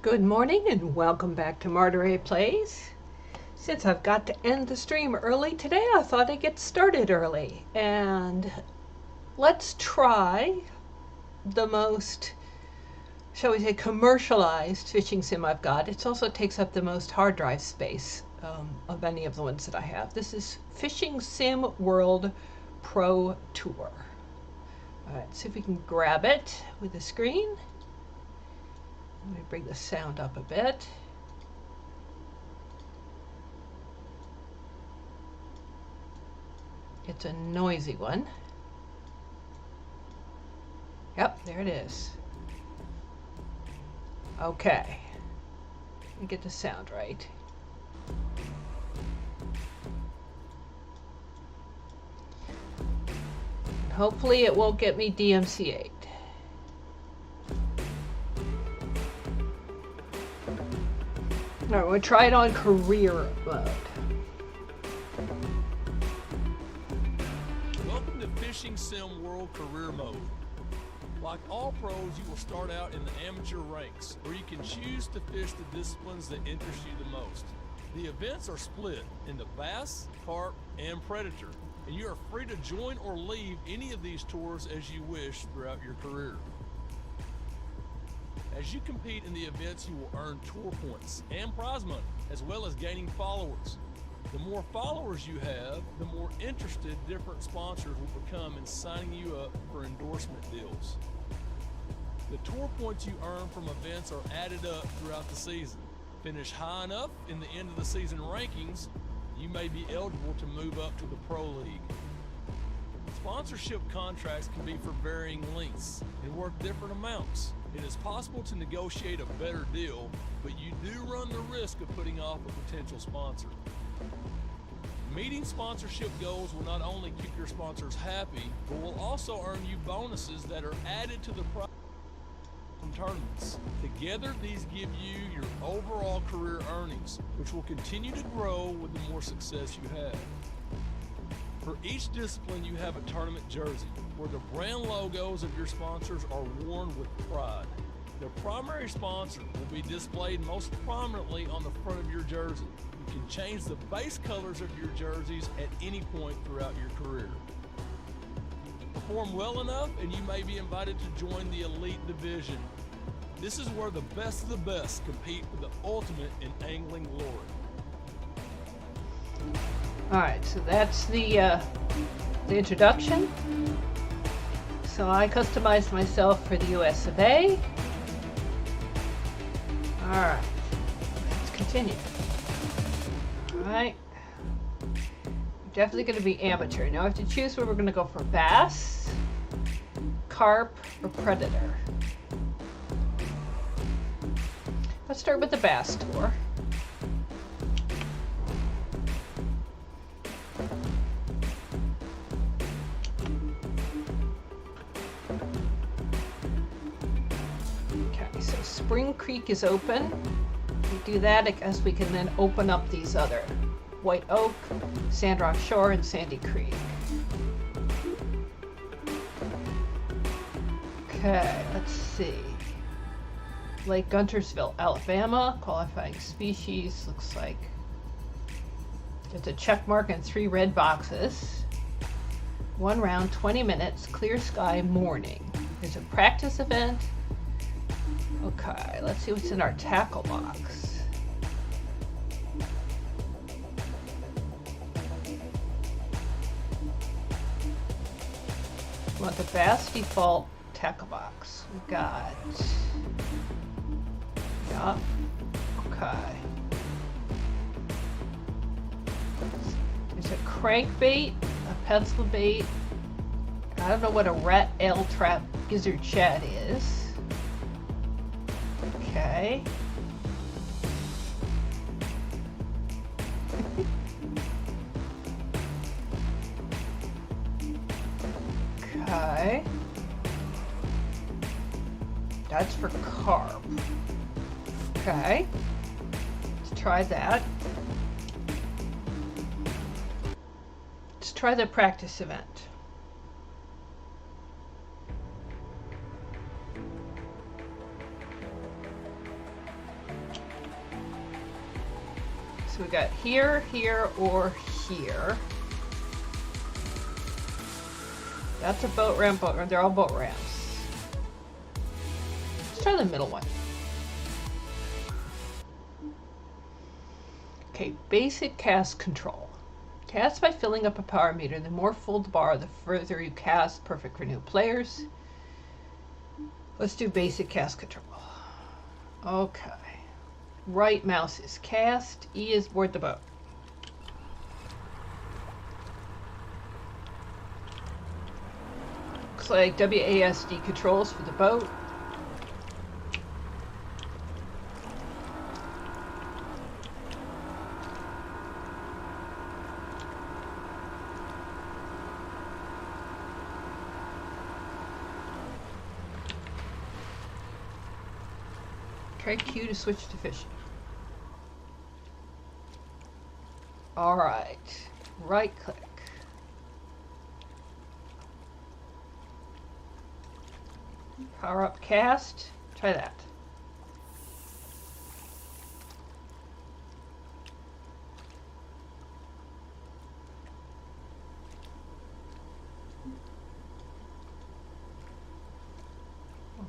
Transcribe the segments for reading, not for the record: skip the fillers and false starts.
Good morning and welcome back to Marjorie Plays. Since I've got to end the stream early today, I thought I'd get started early. And let's try the most, shall we say, commercialized fishing sim I've got. It also takes up the most hard drive space of any of the ones that I have. This is Fishing Sim World Pro Tour. All right, see if we can grab it with the screen. Let me bring the sound up a bit. It's a noisy one. Yep, there it is. Okay. Let me get the sound right. Hopefully it won't get me DMCA'd. All right, we'll try it on career mode. Welcome to Fishing Sim World Career Mode. Like all pros, you will start out in the amateur ranks, where you can choose to fish the disciplines that interest you the most. The events are split into bass, carp, and predator, and you are free to join or leave any of these tours as you wish throughout your career. As you compete in the events, you will earn tour points and prize money, as well as gaining followers. The more followers you have, the more interested different sponsors will become in signing you up for endorsement deals. The tour points you earn from events are added up throughout the season. Finish high enough in the end of the season rankings, you may be eligible to move up to the Pro League. Sponsorship contracts can be for varying lengths and worth different amounts. It is possible to negotiate a better deal, but you do run the risk of putting off a potential sponsor. Meeting sponsorship goals will not only keep your sponsors happy, but will also earn you bonuses that are added to the prize from tournaments. Together, these give you your overall career earnings, which will continue to grow with the more success you have. For each discipline, you have a tournament jersey, where the brand logos of your sponsors are worn with pride. The primary sponsor will be displayed most prominently on the front of your jersey. You can change the base colors of your jerseys at any point throughout your career. Perform well enough and you may be invited to join the elite division. This is where the best of the best compete for the ultimate in angling glory. All right, so that's the introduction. So I customized myself for the US of A. All right, let's continue. All right, definitely going to be amateur. Now I have to choose where we're going to go for bass, carp, or predator. Let's start with the bass tour. Okay, so Spring Creek is open. We do that, I guess we can then open up these other White Oak, Sandrock Shore, and Sandy Creek. Okay, let's see. Lake Guntersville, Alabama. Qualifying species looks like it's a check mark and 3 red boxes. 1 round, 20 minutes, clear sky, morning. There's a practice event. Okay, let's see what's in our tackle box. We want the bass default tackle box. We got, yeah, okay. There's a crankbait, a pencil bait. I don't know what a rat L trap gizzard shad is. Okay. Okay. That's for carp. Okay. Let's try that. Let's try the practice event. So we got here, here, or here. That's a boat ramp, they're all boat ramps. Let's try the middle one. Okay, basic cast control. Cast by filling up a power meter. The more full the bar, the further you cast. Perfect for new players. Let's do basic cast control. Okay. Right mouse is cast. E is board the boat. Looks like WASD controls for the boat. Try Q to switch to Fishy. Alright. Right click. Power up cast. Try that.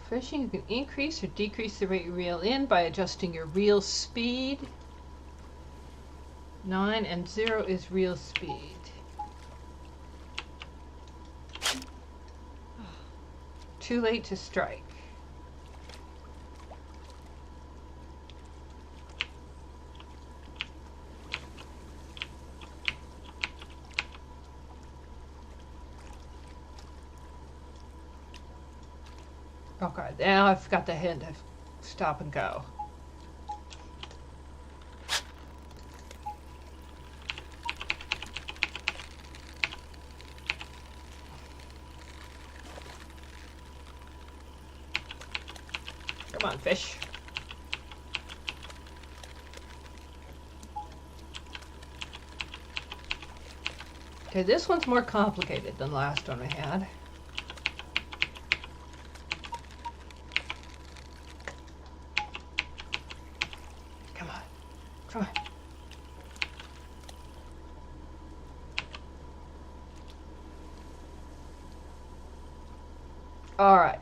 Fishing, you can increase or decrease the rate you reel in by adjusting your reel speed. 9 and 0 is reel speed. Too late to strike. Okay, now I've got the hint of stop and go. Come on, fish. Okay, this one's more complicated than the last one we had. Come on. Come on. All right.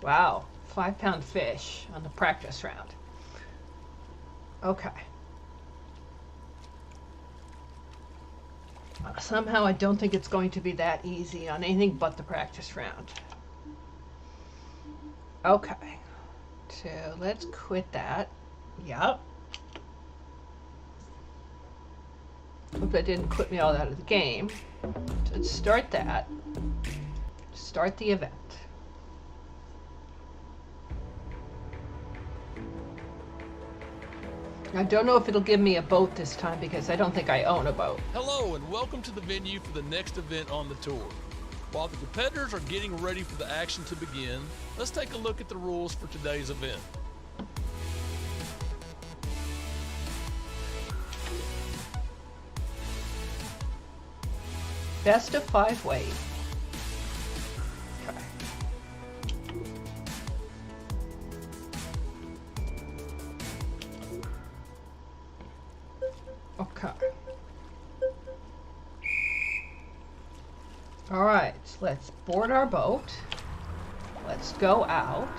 Wow, 5-pound fish on the practice round. Okay. Somehow I don't think it's going to be that easy on anything but the practice round. Okay. So let's quit that. Yep. Hope that didn't quit me all out of the game. So let's start that. Start the event. I don't know if it'll give me a boat this time because I don't think I own a boat. Hello and welcome to the venue for the next event on the tour. While the competitors are getting ready for the action to begin, let's take a look at the rules for today's event. Best of 5 wave. Okay. Okay. All right, let's board our boat. Let's go out.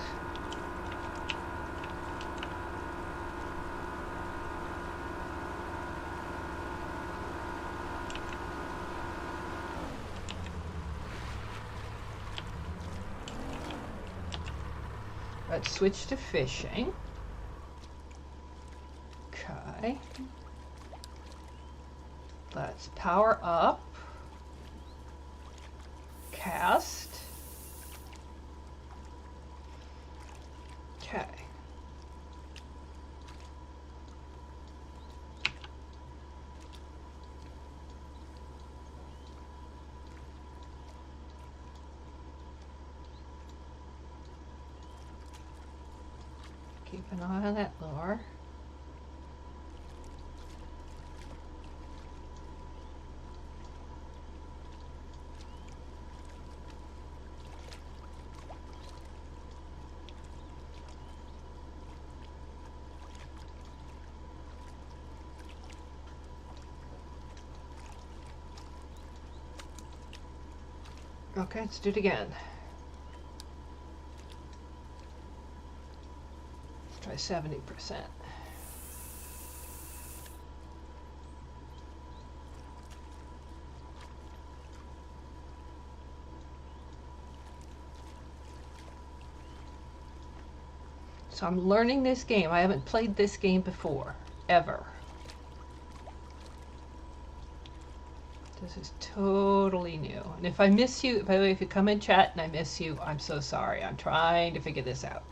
Let's switch to fishing. Okay. Let's power up. Cast. Okay. Keep an eye on that lure. Okay, let's do it again. Let's try 70%. So I'm learning this game. I haven't played this game before, ever. This is totally new. And if I miss you, by the way, if you come in chat and I miss you, I'm so sorry. I'm trying to figure this out.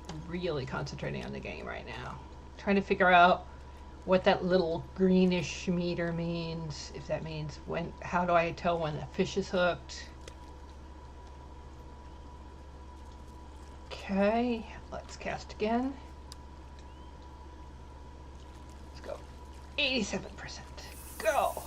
I'm really concentrating on the game right now. Trying to figure out what that little greenish meter means. If that means when, how do I tell when the fish is hooked? Okay, let's cast again. Let's go. 87%. Go!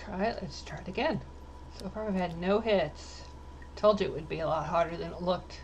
Try it. Let's try it again. So far I've had no hits. Told you it would be a lot harder than it looked.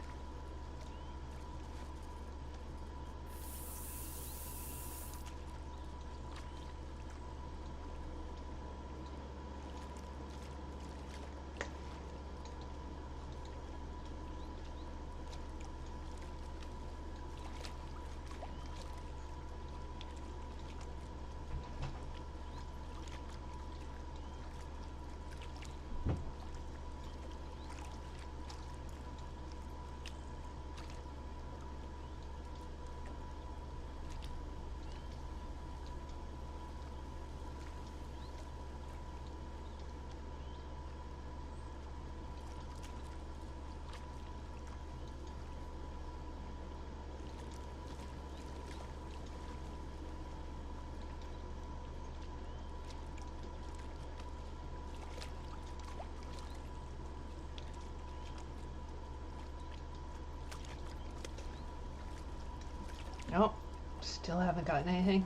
Nope, still haven't gotten anything.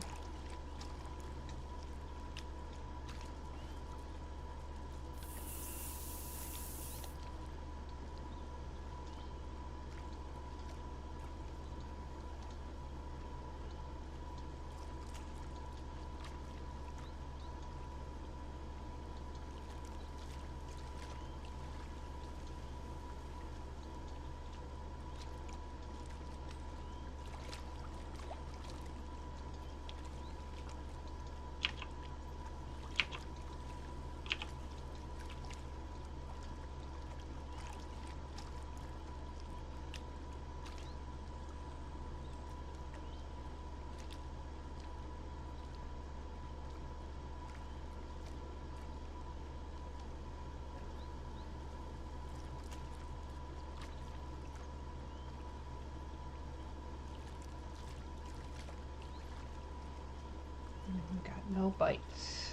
Got no bites.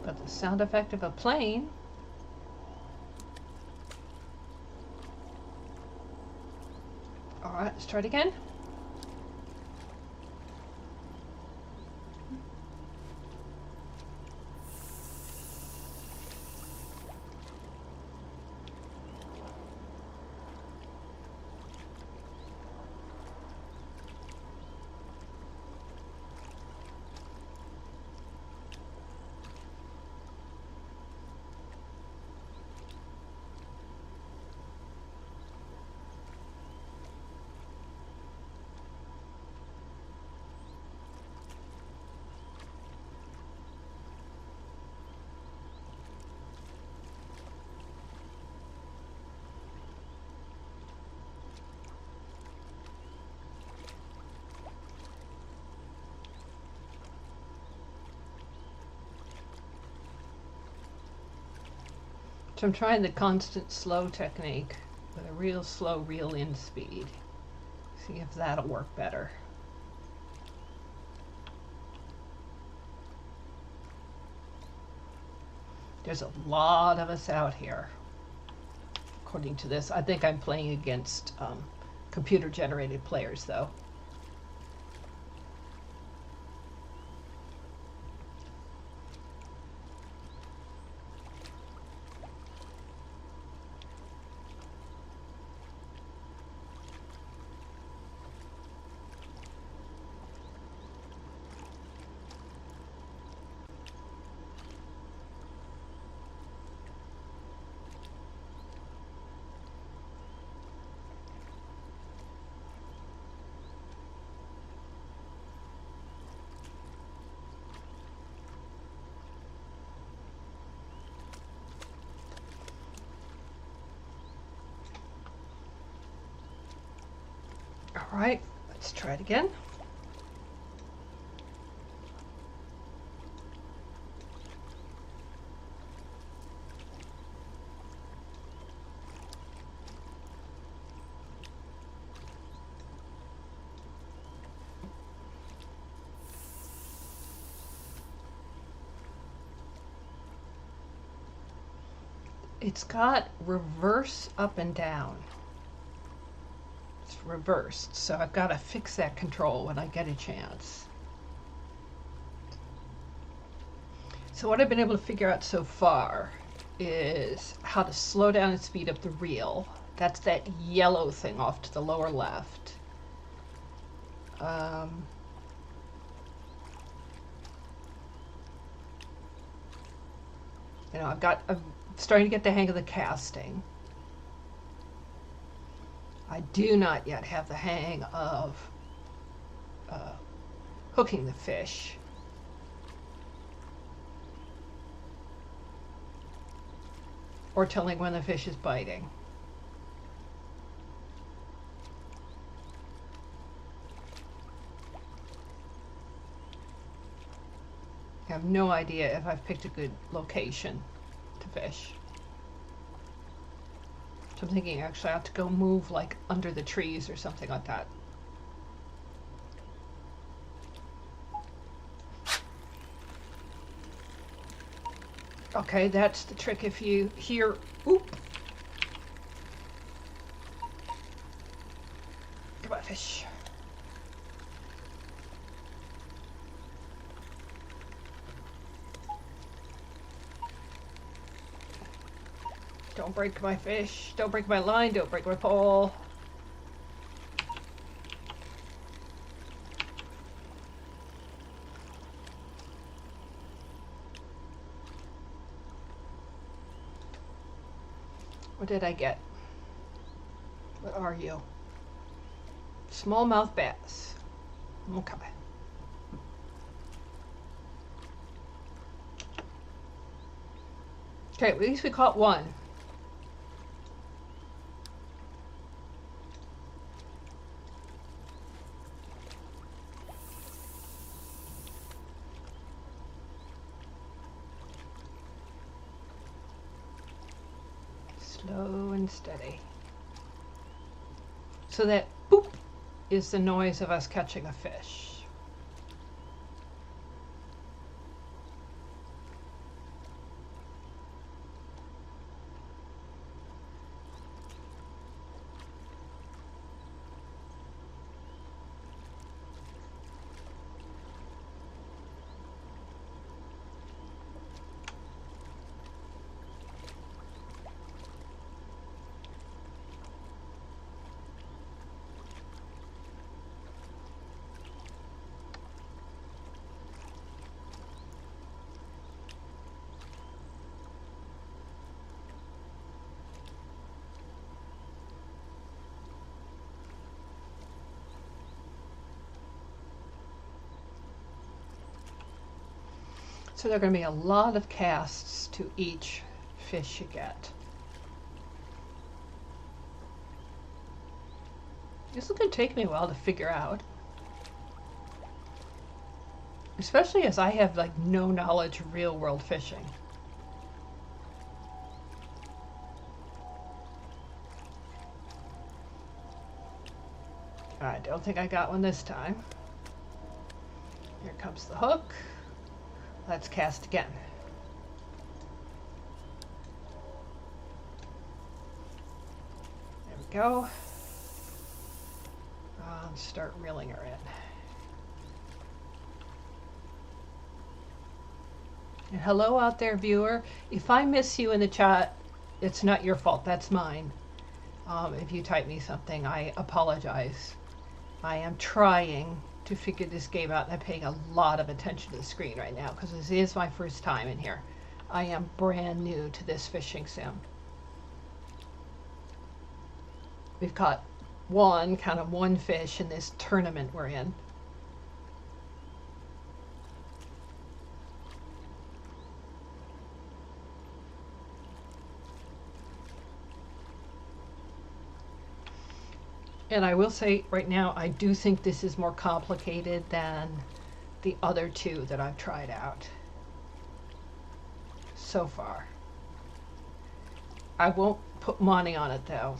But the sound effect of a plane. Alright, let's try it again. So I'm trying the constant slow technique with a real slow reel in speed. See if that'll work better. There's a lot of us out here, according to this. I think I'm playing against computer-generated players, though. All right, let's try it again. It's got reverse up and down. It's reversed, so I've got to fix that control when I get a chance. So what I've been able to figure out so far is how to slow down and speed up the reel. That's that yellow thing off to the lower left. You know, I'm starting to get the hang of the casting. I do not yet have the hang of hooking the fish. Or telling when the fish is biting. I have no idea if I've picked a good location to fish. So I'm thinking actually I have to go move like under the trees or something like that. Okay, that's the trick. If you hear, oop. Come on, fish. Don't break my fish. Don't break my line. Don't break my pole. What did I get? What are you? Smallmouth bass. Okay. Okay, at least we caught one. Slow and steady. So that boop is the noise of us catching a fish. So there are going to be a lot of casts to each fish you get. This is going to take me a while to figure out. Especially as I have like no knowledge of real world fishing. I don't think I got one this time. Here comes the hook. Let's cast again. There we go. I'll start reeling her in. And hello out there, viewer. If I miss you in the chat, it's not your fault. That's mine. If you type me something, I apologize. I am trying to figure this game out, and I'm paying a lot of attention to the screen right now because this is my first time in here. I am brand new to this fishing sim. We've caught one fish in this tournament we're in. And I will say right now, I do think this is more complicated than the other two that I've tried out so far. I won't put money on it though.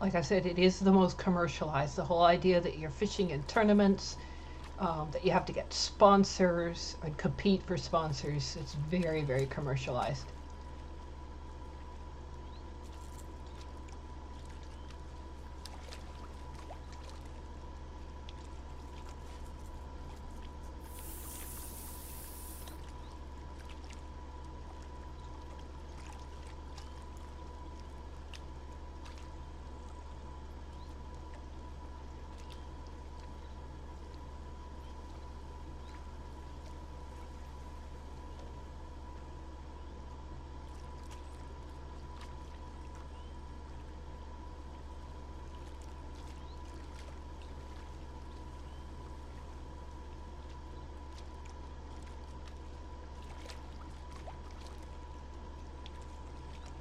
Like I said, it is the most commercialized. The whole idea that you're fishing in tournaments, that you have to get sponsors and compete for sponsors. It's very, very commercialized.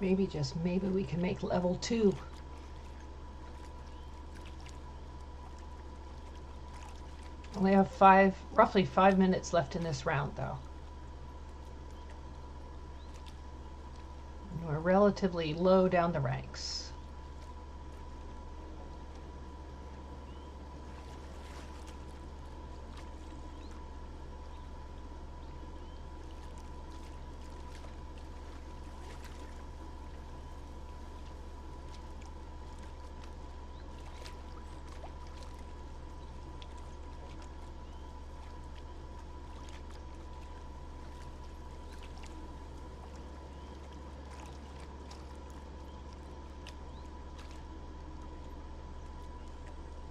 Maybe, just maybe, we can make level 2. Only have roughly 5 minutes left in this round though. And we're relatively low down the ranks.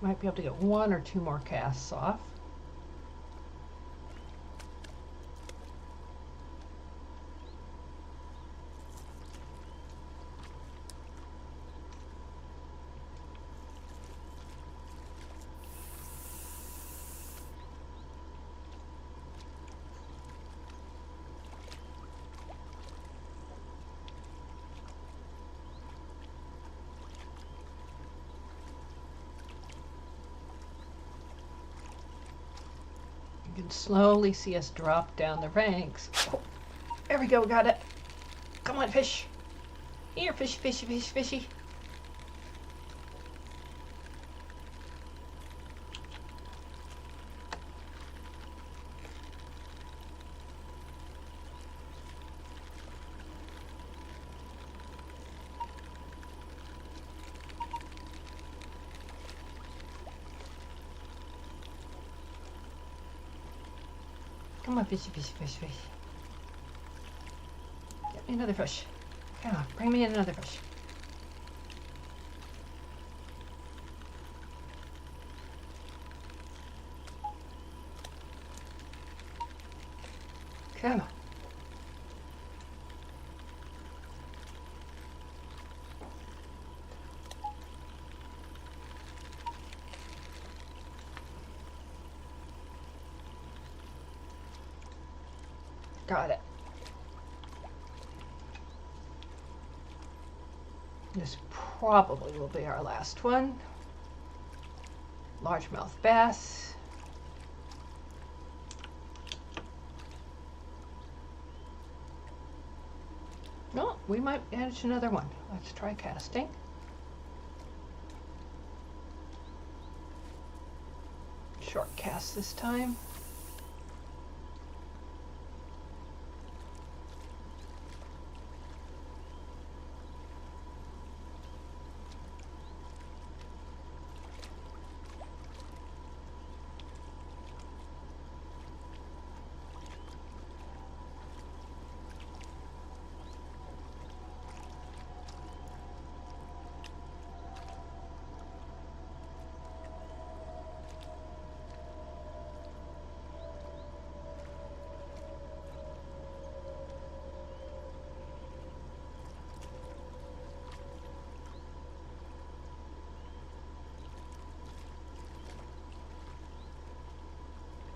Might be able to get 1 or 2 more casts off. You can slowly see us drop down the ranks. Oh, there we go, got it. Come on, fish. Here, fishy, fishy, fishy, fishy. Come on, fishy, fishy, fishy, fish. Get me another fish. Come on, bring me in another fish. Come on. Got it. This probably will be our last one. Largemouth bass. we might manage another one. Let's try casting. Short cast this time.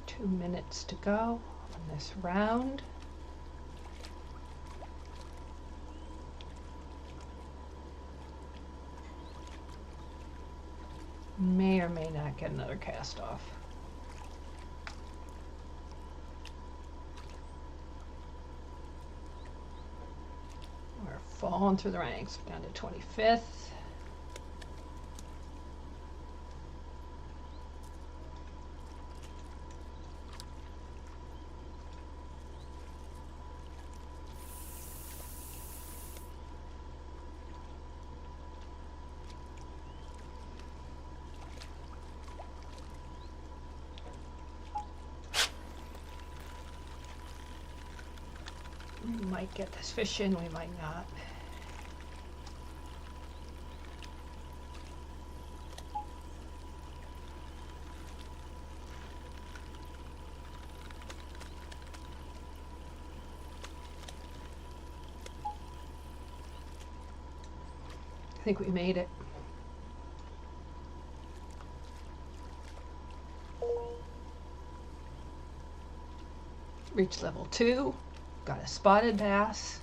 Two minutes to go on this round. May or may not get another cast off. We're falling through the ranks, down to 25th. We might get this fish in, we might not. I think we made it. Reached level 2. Got a spotted bass.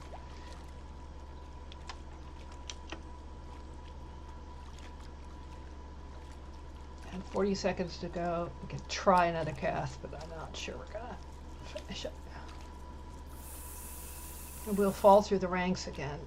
And 40 seconds to go. We can try another cast, but I'm not sure we're gonna finish it. And we'll fall through the ranks again.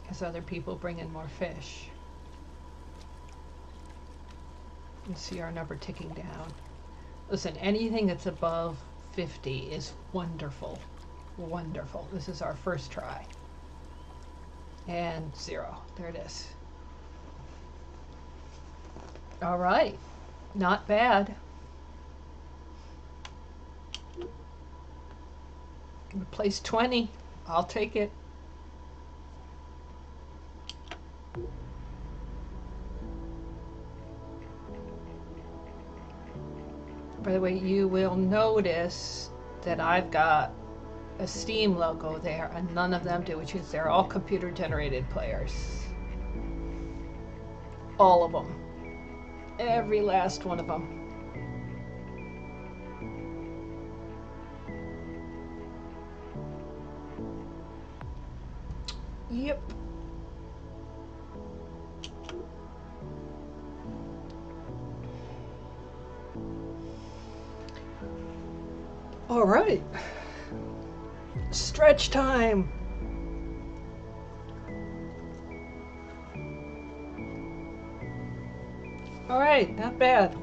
As other people bring in more fish. You see our number ticking down. Listen, anything that's above 50 is wonderful. Wonderful. This is our first try. And 0. There it is. All right. Not bad. Place 20. I'll take it. By the way, you will notice that I've got a Steam logo there, and none of them do, which is they're all computer-generated players. All of them. Every last one of them. Yep. All right, stretch time. All right, not bad.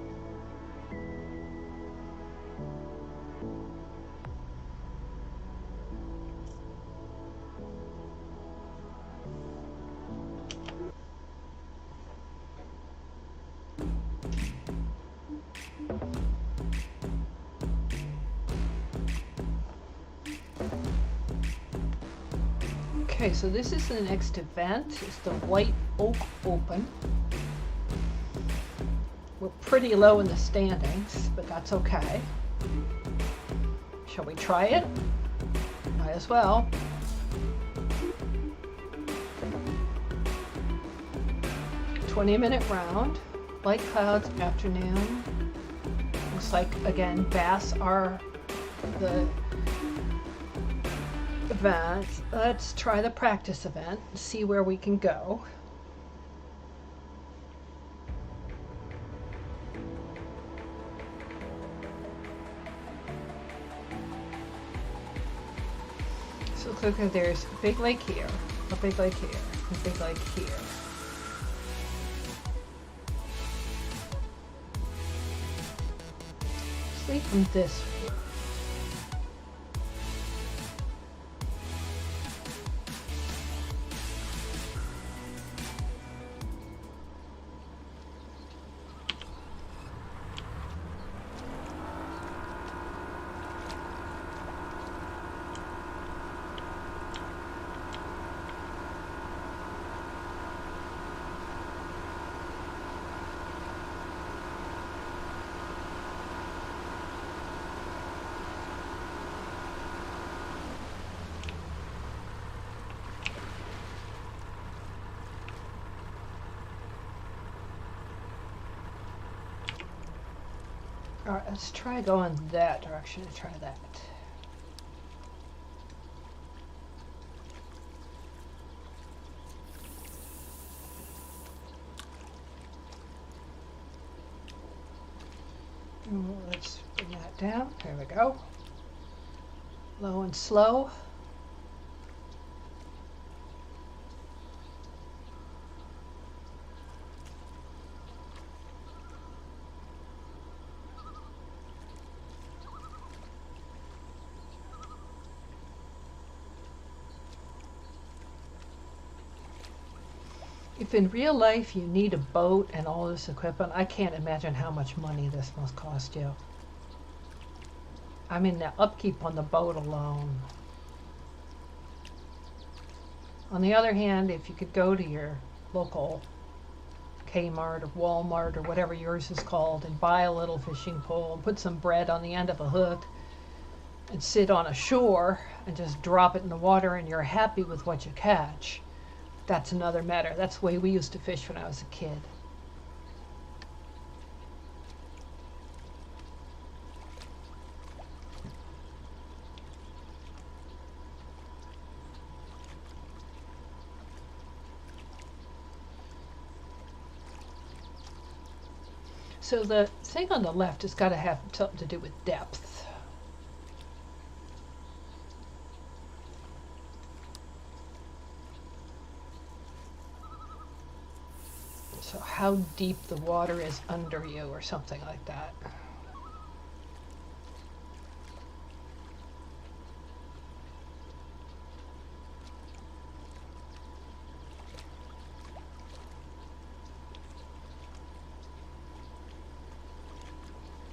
Okay, so this is the next event. It's the White Oak Open. We're pretty low in the standings, but that's okay. Shall we try it? Might as well. "20-minute round, light clouds, afternoon." Looks like, again, bass are the event. Let's try the practice event and see where we can go. So it looks like there's a big lake here, a big lake here, a big lake here. Let's leave from this one. All right, let's try going that direction and try that. Let's bring that down. There we go. Low and slow. If in real life you need a boat and all this equipment, I can't imagine how much money this must cost you. I mean, the upkeep on the boat alone. On the other hand, if you could go to your local Kmart or Walmart or whatever yours is called and buy a little fishing pole and put some bread on the end of a hook and sit on a shore and just drop it in the water and you're happy with what you catch. That's another matter. That's the way we used to fish when I was a kid. So the thing on the left has got to have something to do with depth. So how deep the water is under you or something like that.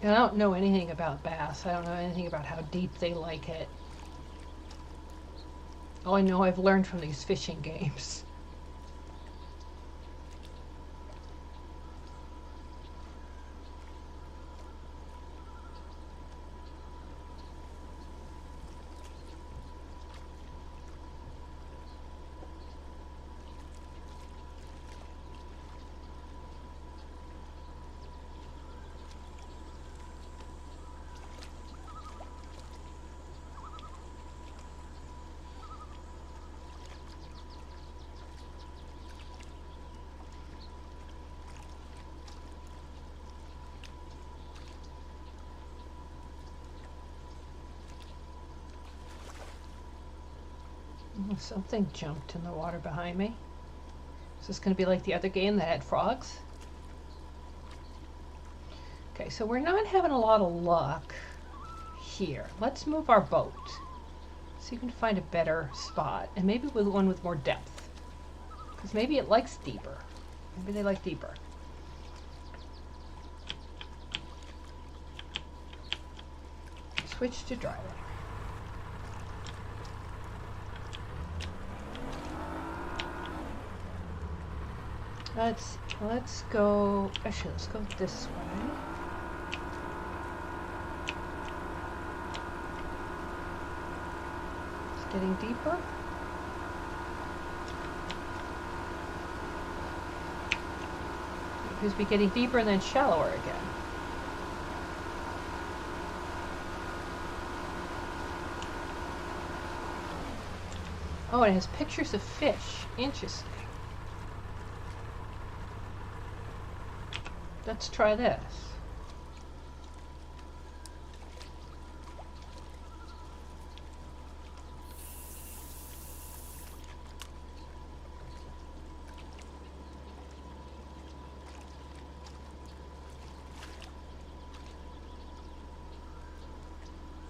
And I don't know anything about bass. I don't know anything about how deep they like it. All I know I've learned from these fishing games. Something jumped in the water behind me. Is this going to be like the other game that had frogs? Okay, so we're not having a lot of luck here. Let's move our boat so you can find a better spot, and maybe with one with more depth, because maybe it likes deeper. Maybe they like deeper. Switch to driving. Let's go, actually let's go this way. It's getting deeper. It appears to be getting deeper and then shallower again. Oh, it has pictures of fish. Interesting. Let's try this.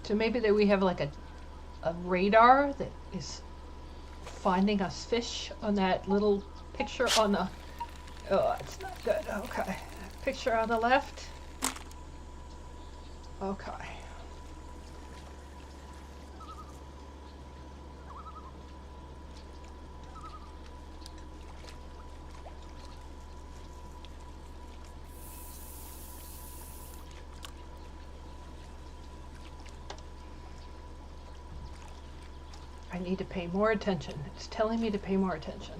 So maybe that we have like a radar that is finding us fish on that little picture on the, oh, it's not good. Okay. Picture on the left. Okay. I need to pay more attention. It's telling me to pay more attention.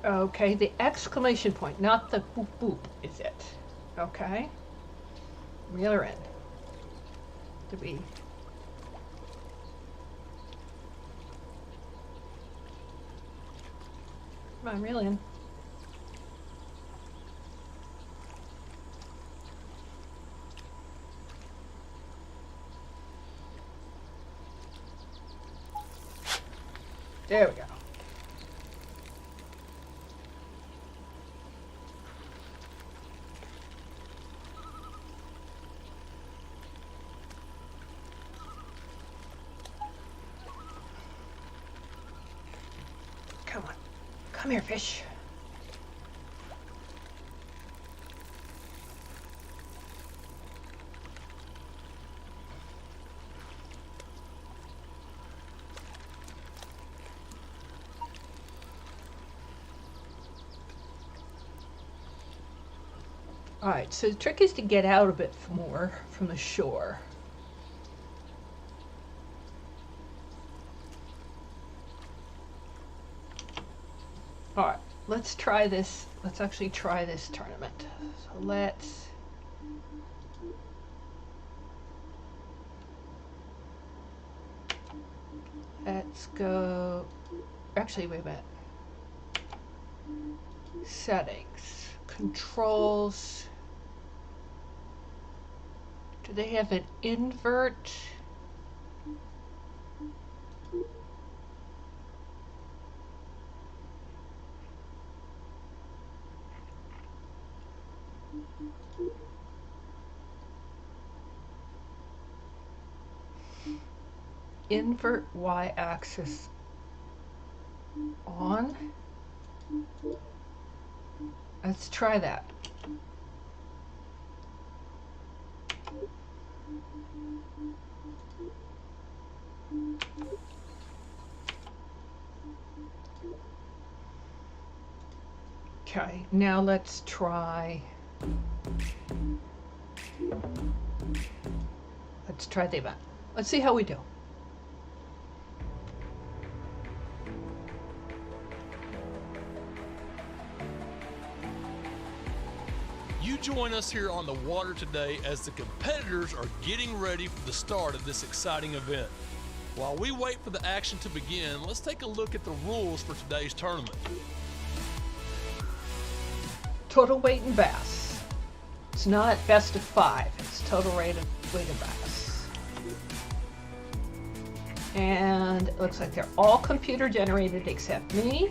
Okay, the exclamation point, not the boop boop, is it? Okay. Reel her in. Did we? Come on, reel in. There we go. Come on. Come here, fish. All right, so the trick is to get out a bit more from the shore. All right, let's try this. Let's actually try this tournament. So let's go. Actually, wait a minute. Settings, controls. Do they have an invert? Invert y-axis on. Let's try that. Okay, now let's try. Let's try the event. Let's see how we do. You join us here on the water today as the competitors are getting ready for the start of this exciting event. While we wait for the action to begin, let's take a look at the rules for today's tournament. Total weight in bass. It's not best of 5, it's total weight of bass. And it looks like they're all computer generated except me.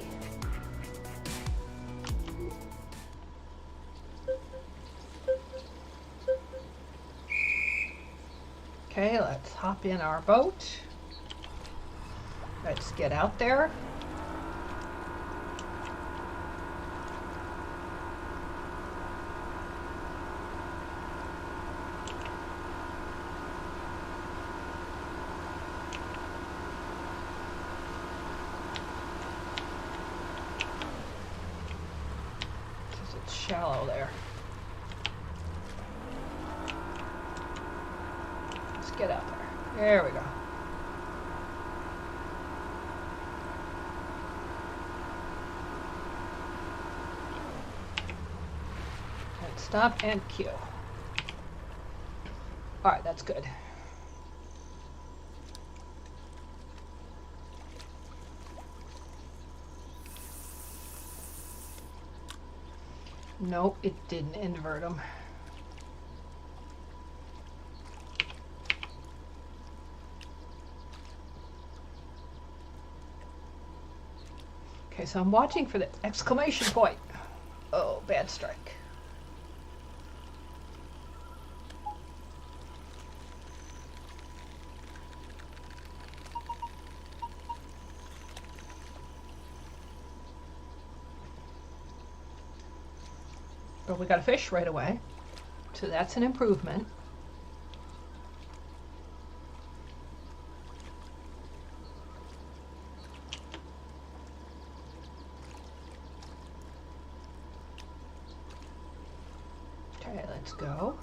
Okay, let's hop in our boat. Let's get out there. It's shallow there. Let's get out there. There we go. Stop and cue. All right, that's good. Nope, it didn't invert them. Okay, so I'm watching for the exclamation point. Oh, bad strike. But we got a fish right away, so that's an improvement. Okay, let's go.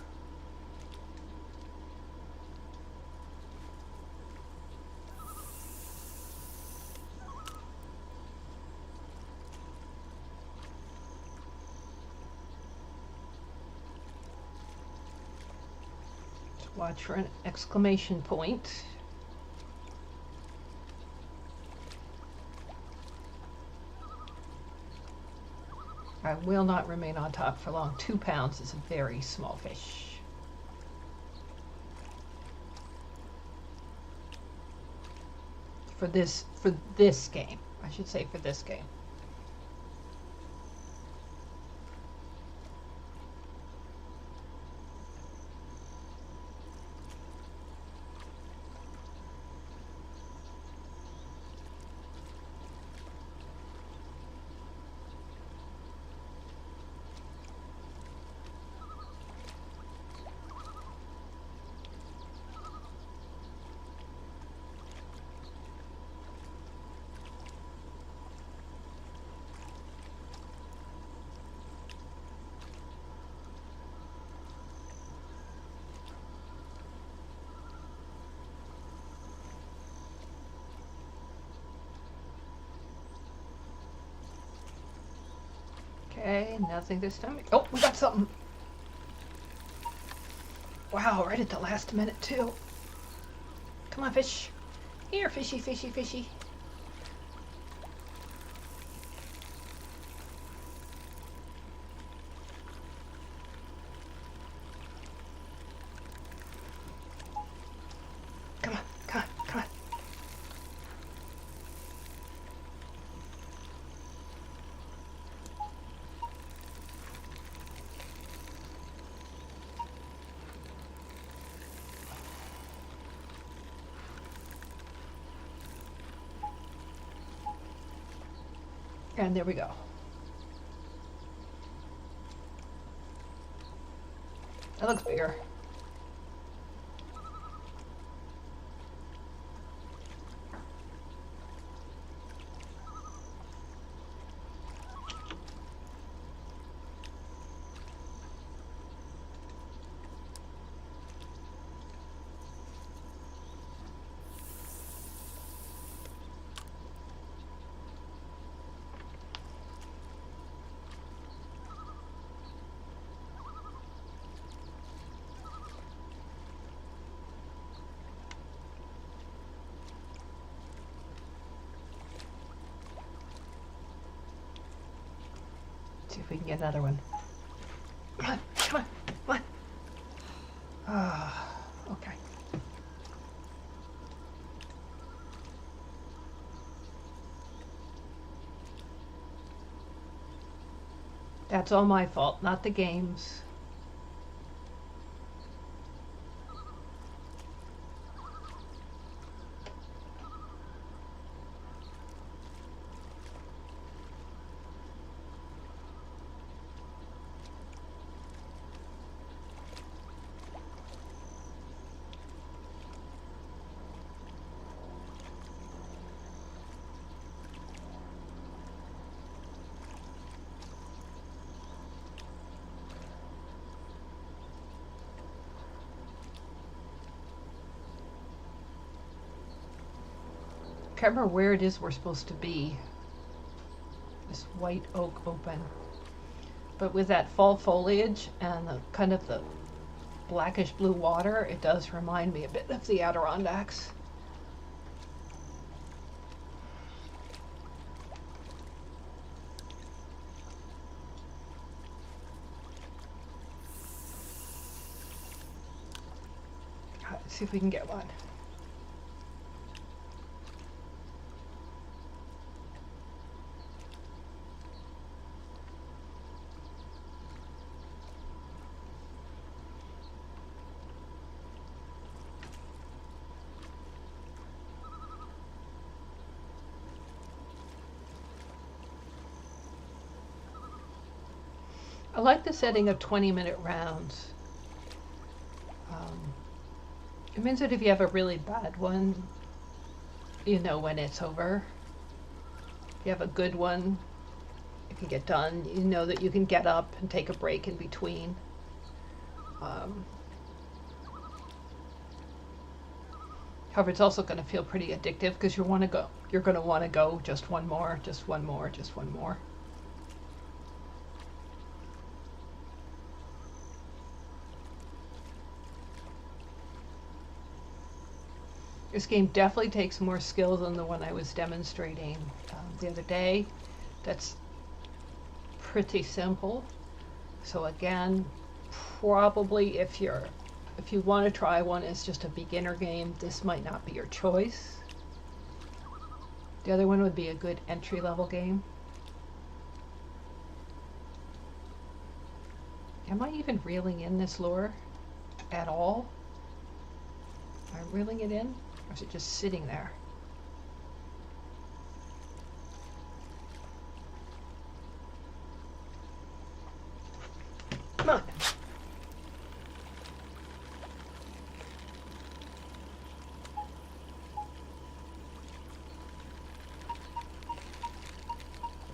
Watch for an exclamation point. I will not remain on top for long. 2 pounds is a very small fish. For this game, I should say for this game. Okay, nothing this time. Oh, we got something. Wow, right at the last minute too. Come on, fish. Here, fishy, fishy, fishy. Come on, come on, come on. And there we go. That looks bigger. See if we can get another one. Come on, come on, come on. Ah, okay. That's all my fault, not the game's. Can't remember where it is we're supposed to be. This white oak open. But with that fall foliage and the kind of the blackish blue water, it does remind me a bit of the Adirondacks. Let's see if we can get one. I like the setting of 20-minute rounds. It means that if you have a really bad one, you know when it's over. If you have a good one, it can get done. You know that you can get up and take a break in between. However, it's also going to feel pretty addictive because you're going to want to go just one more, just one more, just one more. This game definitely takes more skill than the one I was demonstrating the other day. That's pretty simple. So again, probably if you want to try one as just a beginner game, this might not be your choice. The other one would be a good entry-level game. Am I even reeling in this lure at all? Am I reeling it in? Or is it just sitting there? Come on.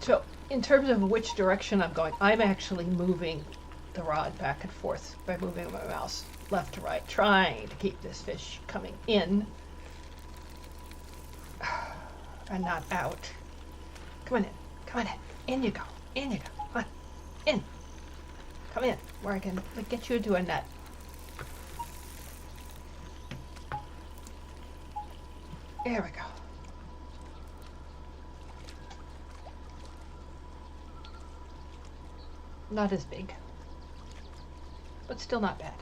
So, in terms of which direction I'm going, I'm actually moving the rod back and forth by moving my mouse left to right, trying to keep this fish coming in and not out. Come on in, come on in. In you go, in you go. Come on, in. Come in, where I can get you into a net. There we go. Not as big, but still not bad.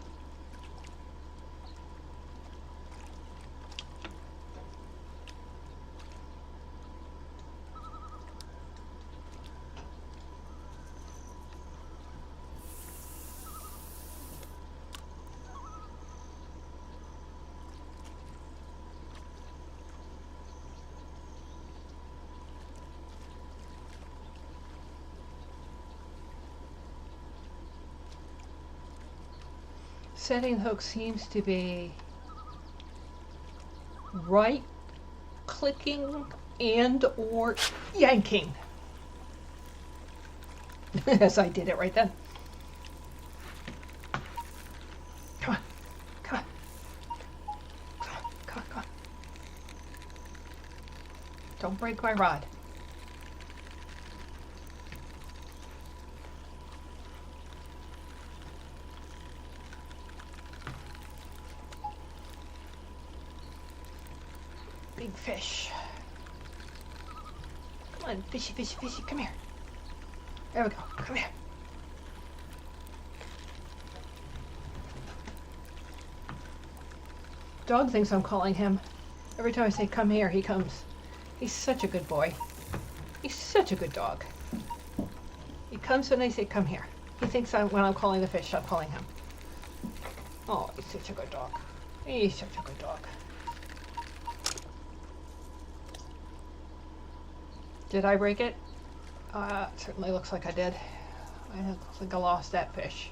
Setting the hook seems to be right clicking and or yanking. Yes, I did it right then. Come on, come on, come on, come on, come on. Don't break my rod. Big fish. Come on, fishy, fishy, fishy, come here. There we go, come here. Dog thinks I'm calling him. Every time I say come here, he comes. He's such a good boy. He's such a good dog. He comes when I say come here. He thinks when I'm calling the fish, I'm calling him. Oh, he's such a good dog. He's such a good dog. Did I break it? It certainly looks like I did. I think I lost that fish.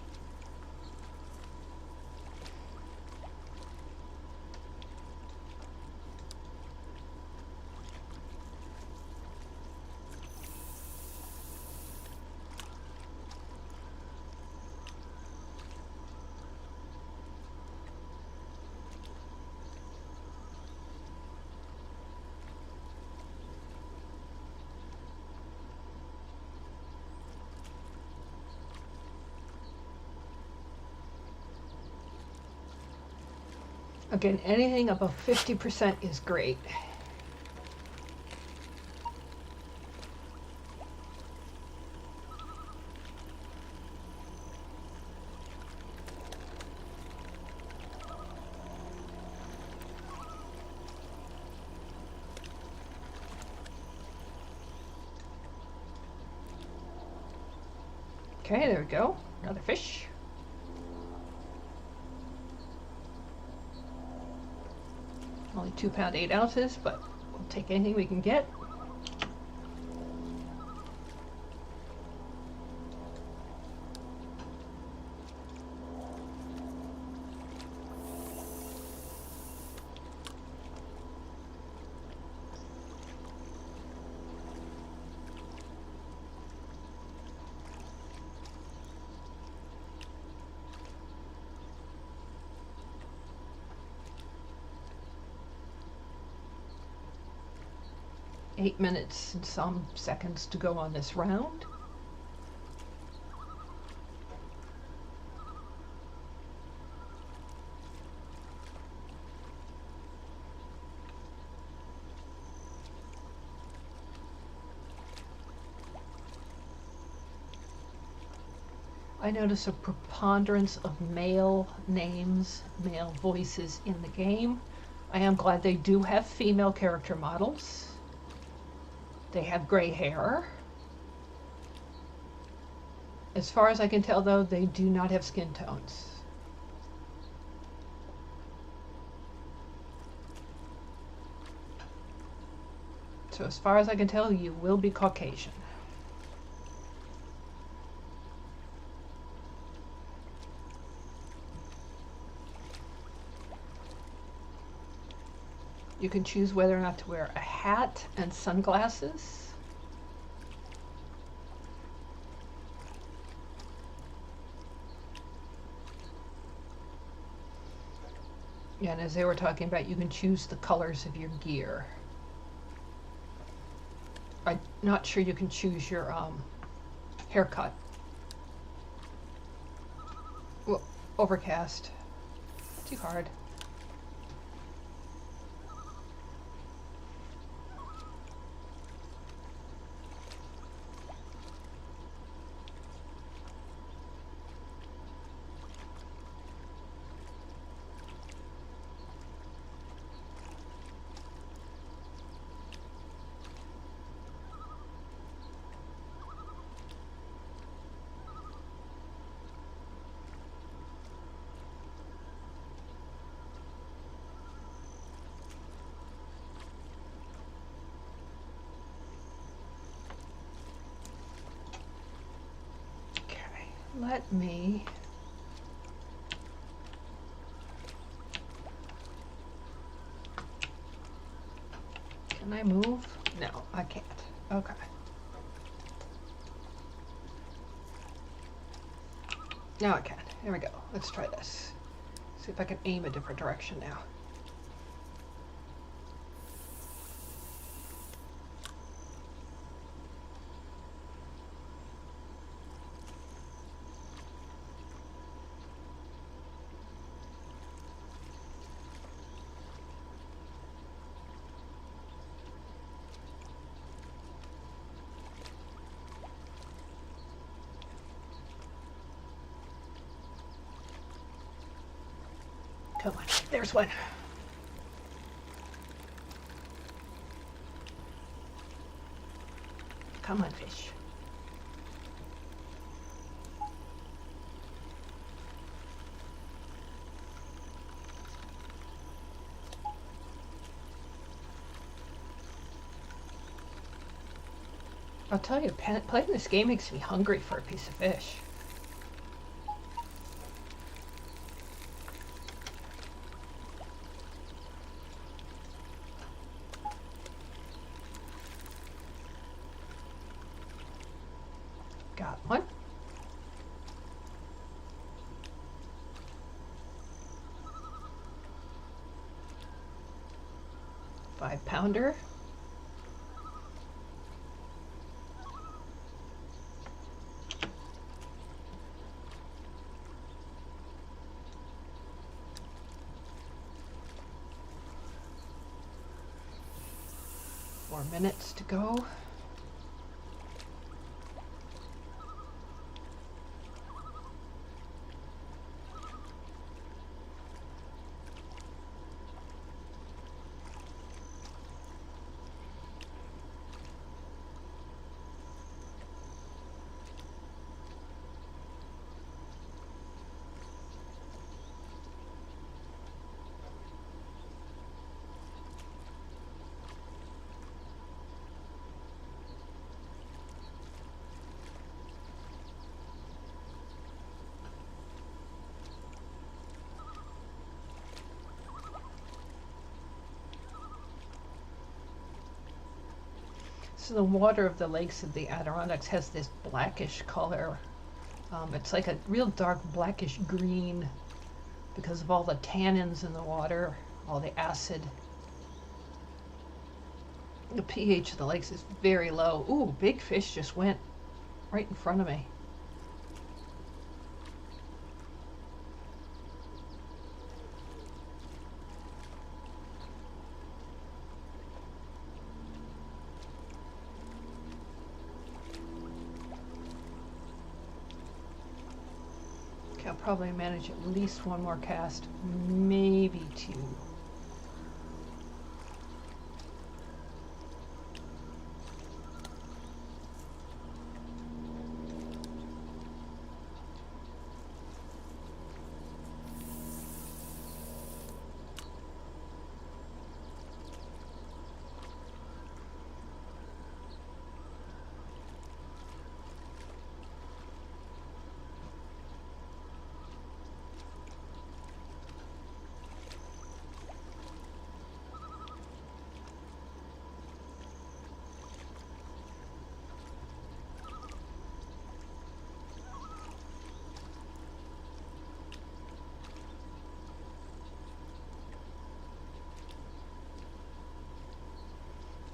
Again, anything above 50% is great. Okay, there we go. Another fish. Only 2 pounds 8 ounces, but we'll take anything we can get. Eight minutes and some seconds to go on this round. I notice a preponderance of male names, male voices in the game. I am glad they do have female character models. They have gray hair. As far as I can tell, though, they do not have skin tones. So as far as I can tell, you will be Caucasian. You can choose whether or not to wear a hat and sunglasses. Yeah, and as they were talking about, you can choose the colors of your gear. I'm not sure you can choose your haircut. Well, overcast. Too hard. Let me Can I move? No, I can't. Okay. Now I can. Here we go. Let's try this. See if I can aim a different direction now. Come on, there's one. Come on, fish. I'll tell you, playing this game makes me hungry for a piece of fish. Got one. $5-pounder. more minutes to go. So the water of the lakes of the Adirondacks has this blackish color. It's like a real dark blackish green because of all the tannins in the water, all the acid. The pH of the lakes is very low. Ooh, big fish just went right in front of me. I'll probably manage at least one more cast, maybe two.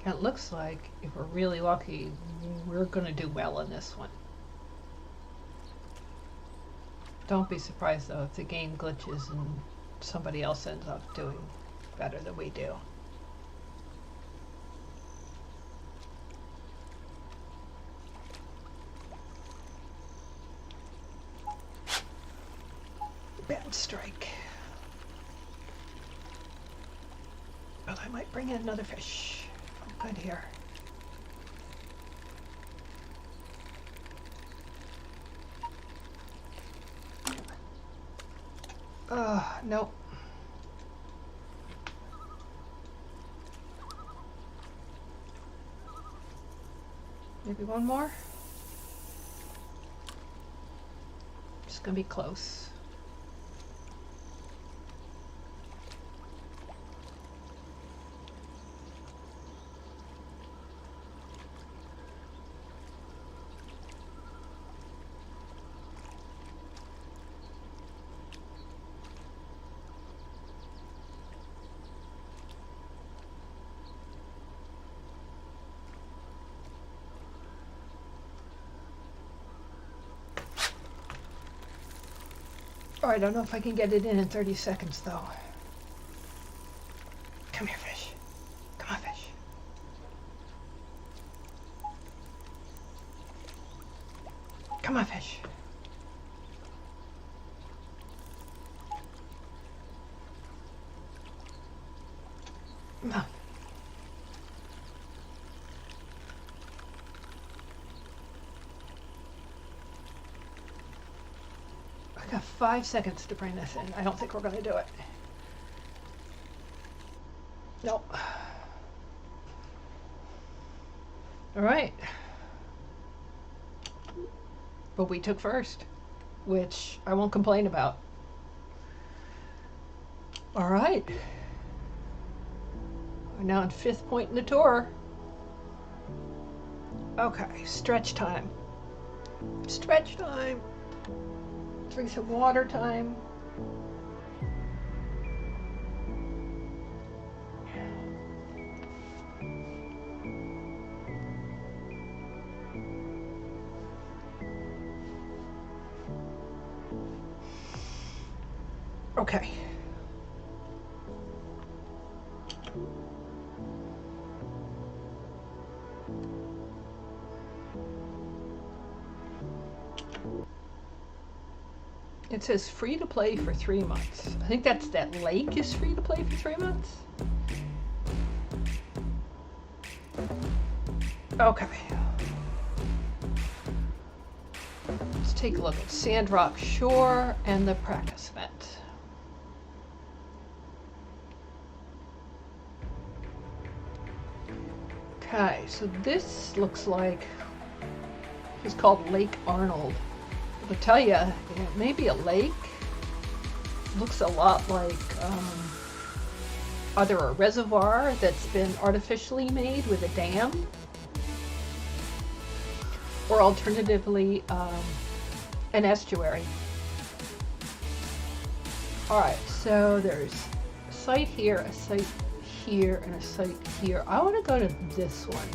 It looks like, if we're really lucky, we're going to do well in this one. Don't be surprised, though, if the game glitches and somebody else ends up doing better than we do. Bad strike. But I might bring in another fish. I'm good here. Nope. Maybe one more? Just gonna be close. Oh, I don't know if I can get it in 30 seconds, though. Come here, fish. Come on, fish. Come on, fish. No. I got 5 seconds to bring this in. I don't think we're going to do it. Nope. All right. But we took first, which I won't complain about. All right. We're now in 5th point in the tour. Okay, stretch time. Stretch time. Drink some water time. Okay. It says free to play for 3 months. I think that's that lake is free to play for 3 months. Okay. Let's take a look at Sandrock Shore and the practice event. Okay, so this looks like it's called Lake Arnold. I'll tell you, it may be a lake. It looks a lot like either a reservoir that's been artificially made with a dam, or alternatively an estuary. Alright, so there's a site here, a site here, and a site here. I want to go to this one.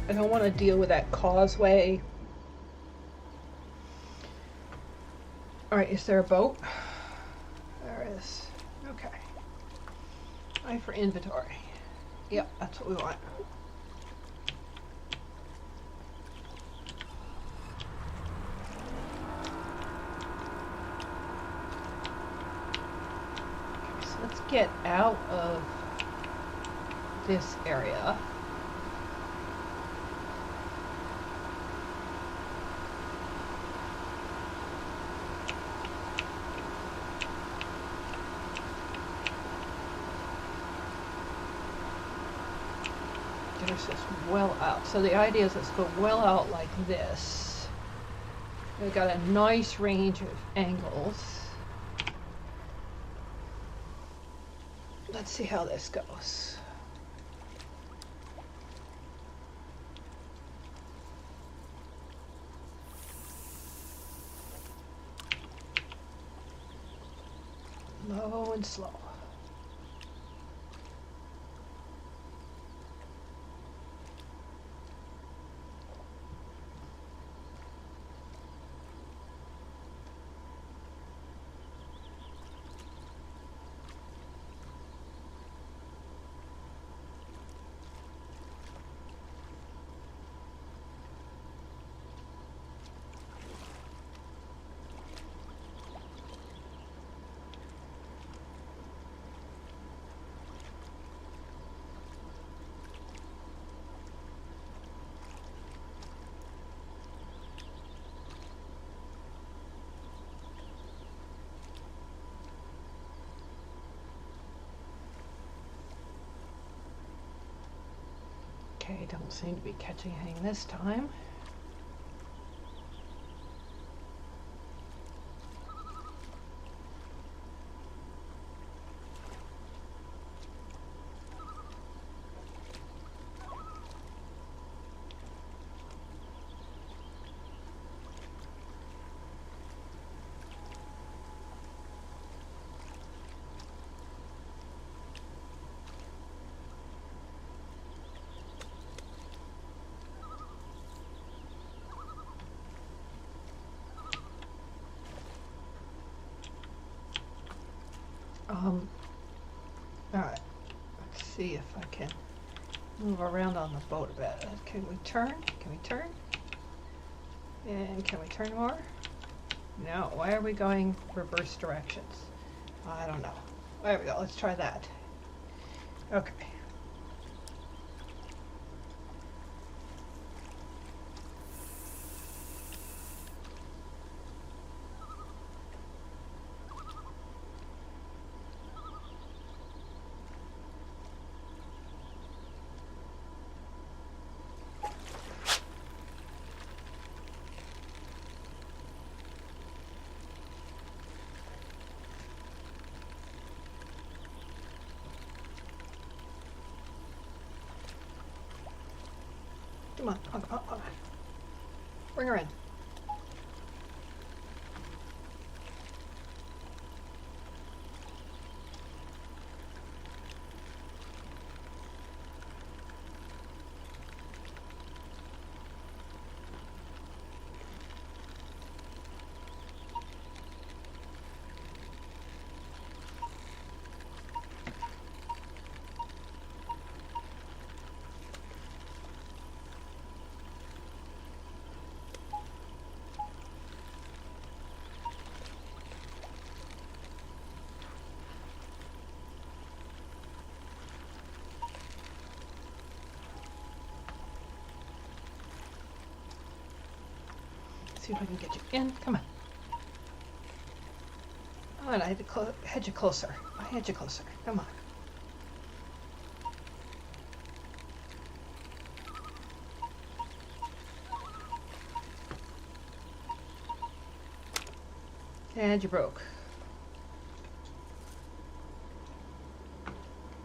I don't want to deal with that causeway. Alright, is there a boat? There is. Okay. I for inventory. Yep, that's what we want. Okay, so let's get out of this area. There's this well out. So the idea is let's go well out like this. We've got a nice range of angles. Let's see how this goes. Low and slow. Okay, don't seem to be catching anything this time. Alright, let's see if I can move around on the boat a bit. Can we turn? Can we turn? And can we turn more? No, why are we going reverse directions? I don't know. There we go, let's try that. Okay. Come on. Bring her in. see if I can get you in. Come on. Come on, I had to head you closer. I had you closer. Come on. And you broke.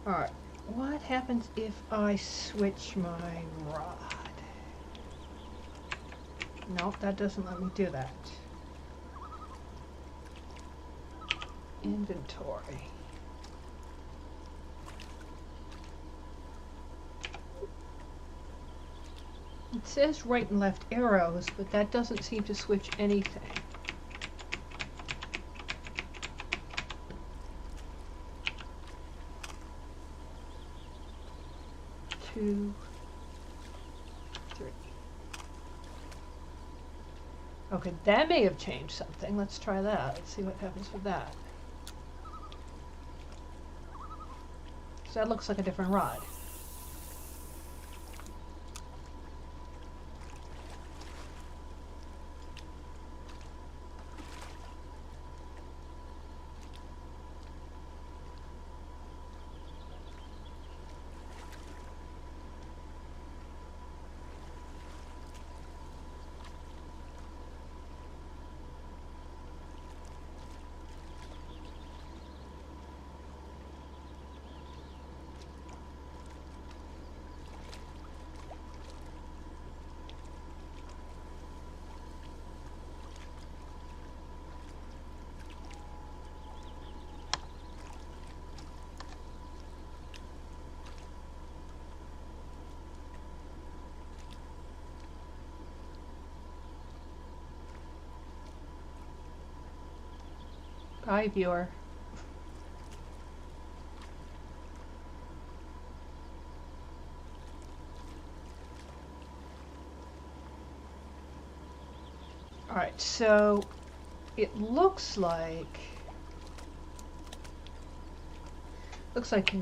Alright, what happens if I switch my rod? Nope, that doesn't let me do that. Inventory. It says right and left arrows, but that doesn't seem to switch anything. Two, three. Okay, that may have changed something. Let's try that. Let's see what happens with that. So that looks like a different rod. Bye, viewer. All right, so it looks like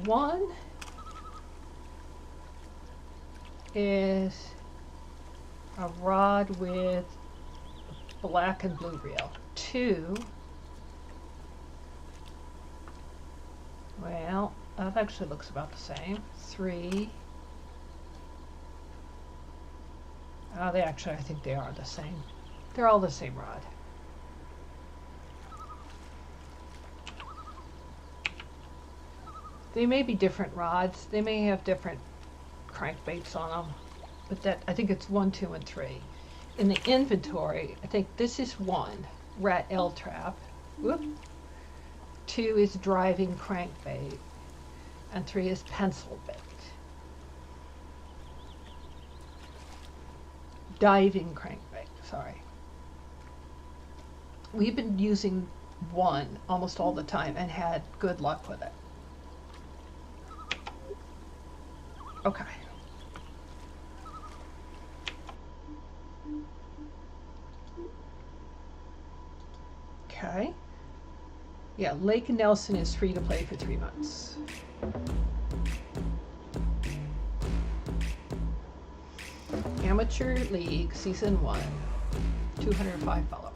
one is a rod with black and blue reel. Two, well, that actually looks about the same. Three, they actually, I think they are the same. They're all the same rod. They may be different rods. They may have different crankbaits on them. But that, I think it's 1, 2, and 3. In the inventory, I think this is 1, rat L trap. Whoop. 2 is driving crankbait. And 3 is pencil bait. Diving crankbait, sorry. We've been using 1 almost all the time and had good luck with it. Okay. Okay. Yeah, Lake Nelson is free to play for 3 months. Amateur League Season 1, 205 followers.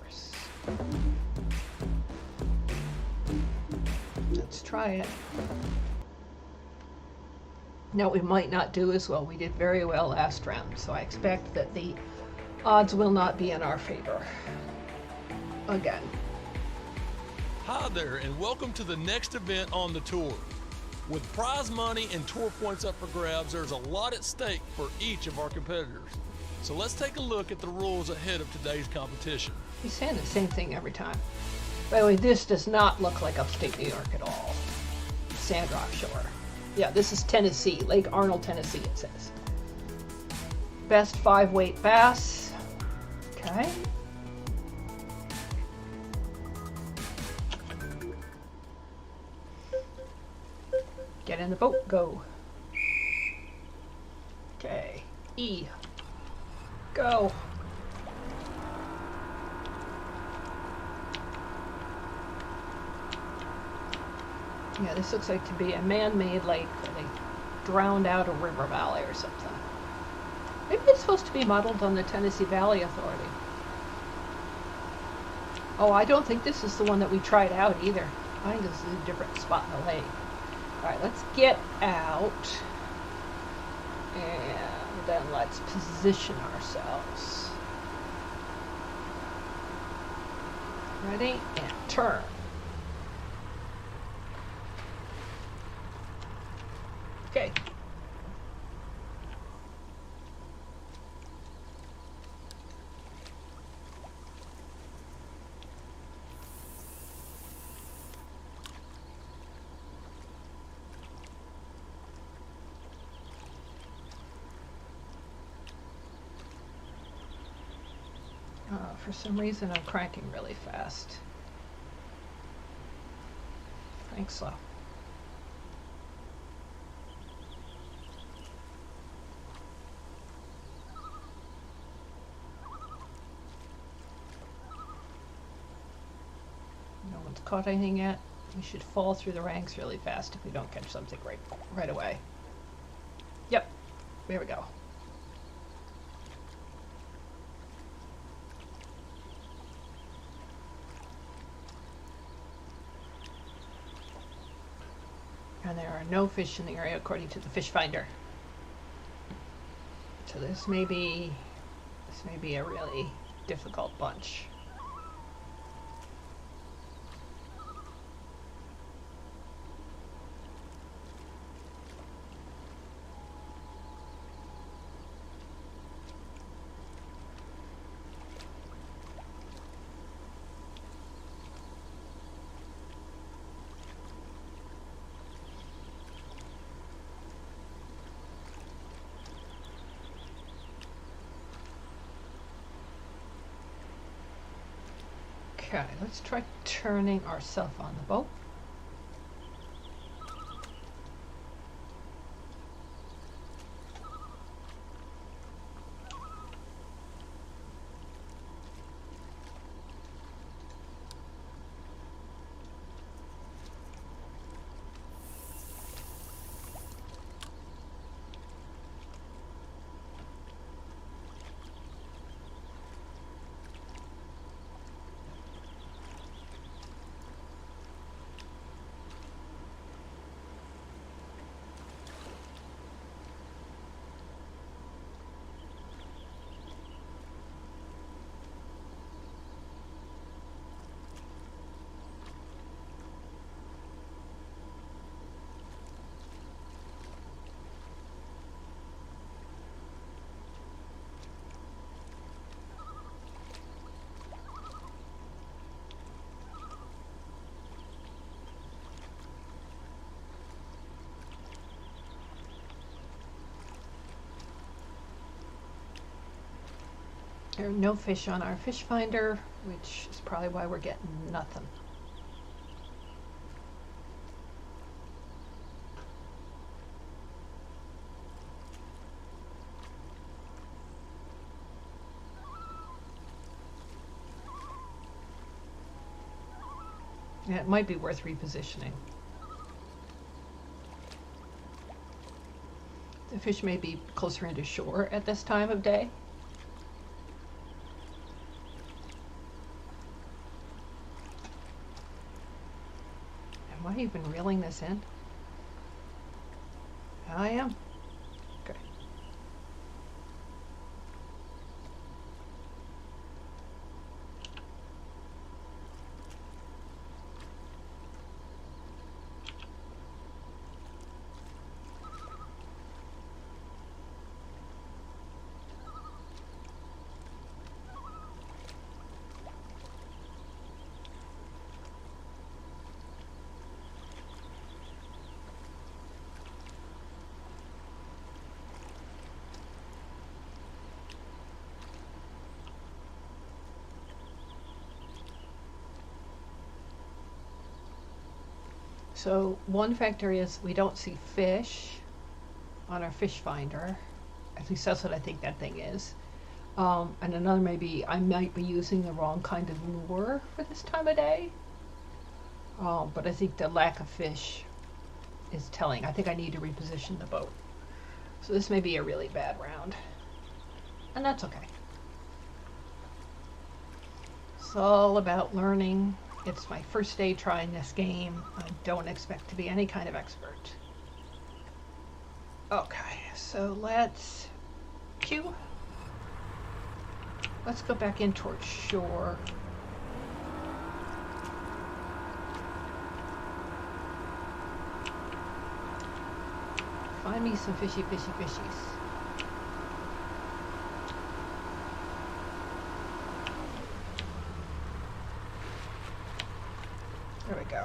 Let's try it. Now, we might not do as well. We did very well last round, so I expect that the odds will not be in our favor again. Hi there, and welcome to the next event on the tour. With prize money and tour points up for grabs, there's a lot at stake for each of our competitors. So let's take a look at the rules ahead of today's competition. He's saying the same thing every time. By the way, this does not look like upstate New York at all. Sandrock Shore. Yeah, this is Tennessee, Lake Arnold, Tennessee, it says. Best 5-weight bass. Okay. Get in the boat, go. Okay, E. Go. Yeah, this looks like to be a man-made lake where they drowned out a river valley or something. Maybe it's supposed to be modeled on the Tennessee Valley Authority. Oh, I don't think this is the one that we tried out either. I think this is a different spot in the lake. All right, let's get out. And then let's position ourselves. Ready? And turn. Okay. For some reason, I'm cranking really fast. Crank slow. No one's caught anything yet. We should fall through the ranks really fast if we don't catch something right away. Yep, there we go. And there are no fish in the area according to the fish finder. So this may be a really difficult bunch. Okay, let's try turning ourselves on the boat. There are no fish on our fish finder, which is probably why we're getting nothing. Yeah, it might be worth repositioning. The fish may be closer into shore at this time of day. Am I even reeling this in? I am. Okay. So one factor is we don't see fish on our fish finder. At least that's what I think that thing is. And another maybe I might be using the wrong kind of lure for this time of day. But I think the lack of fish is telling. I think I need to reposition the boat. So this may be a really bad round. And that's okay. It's all about learning. It's my first day trying this game. I don't expect to be any kind of expert. Okay, so let's Q. Let's go back in towards shore. Find me some fishies. There we go.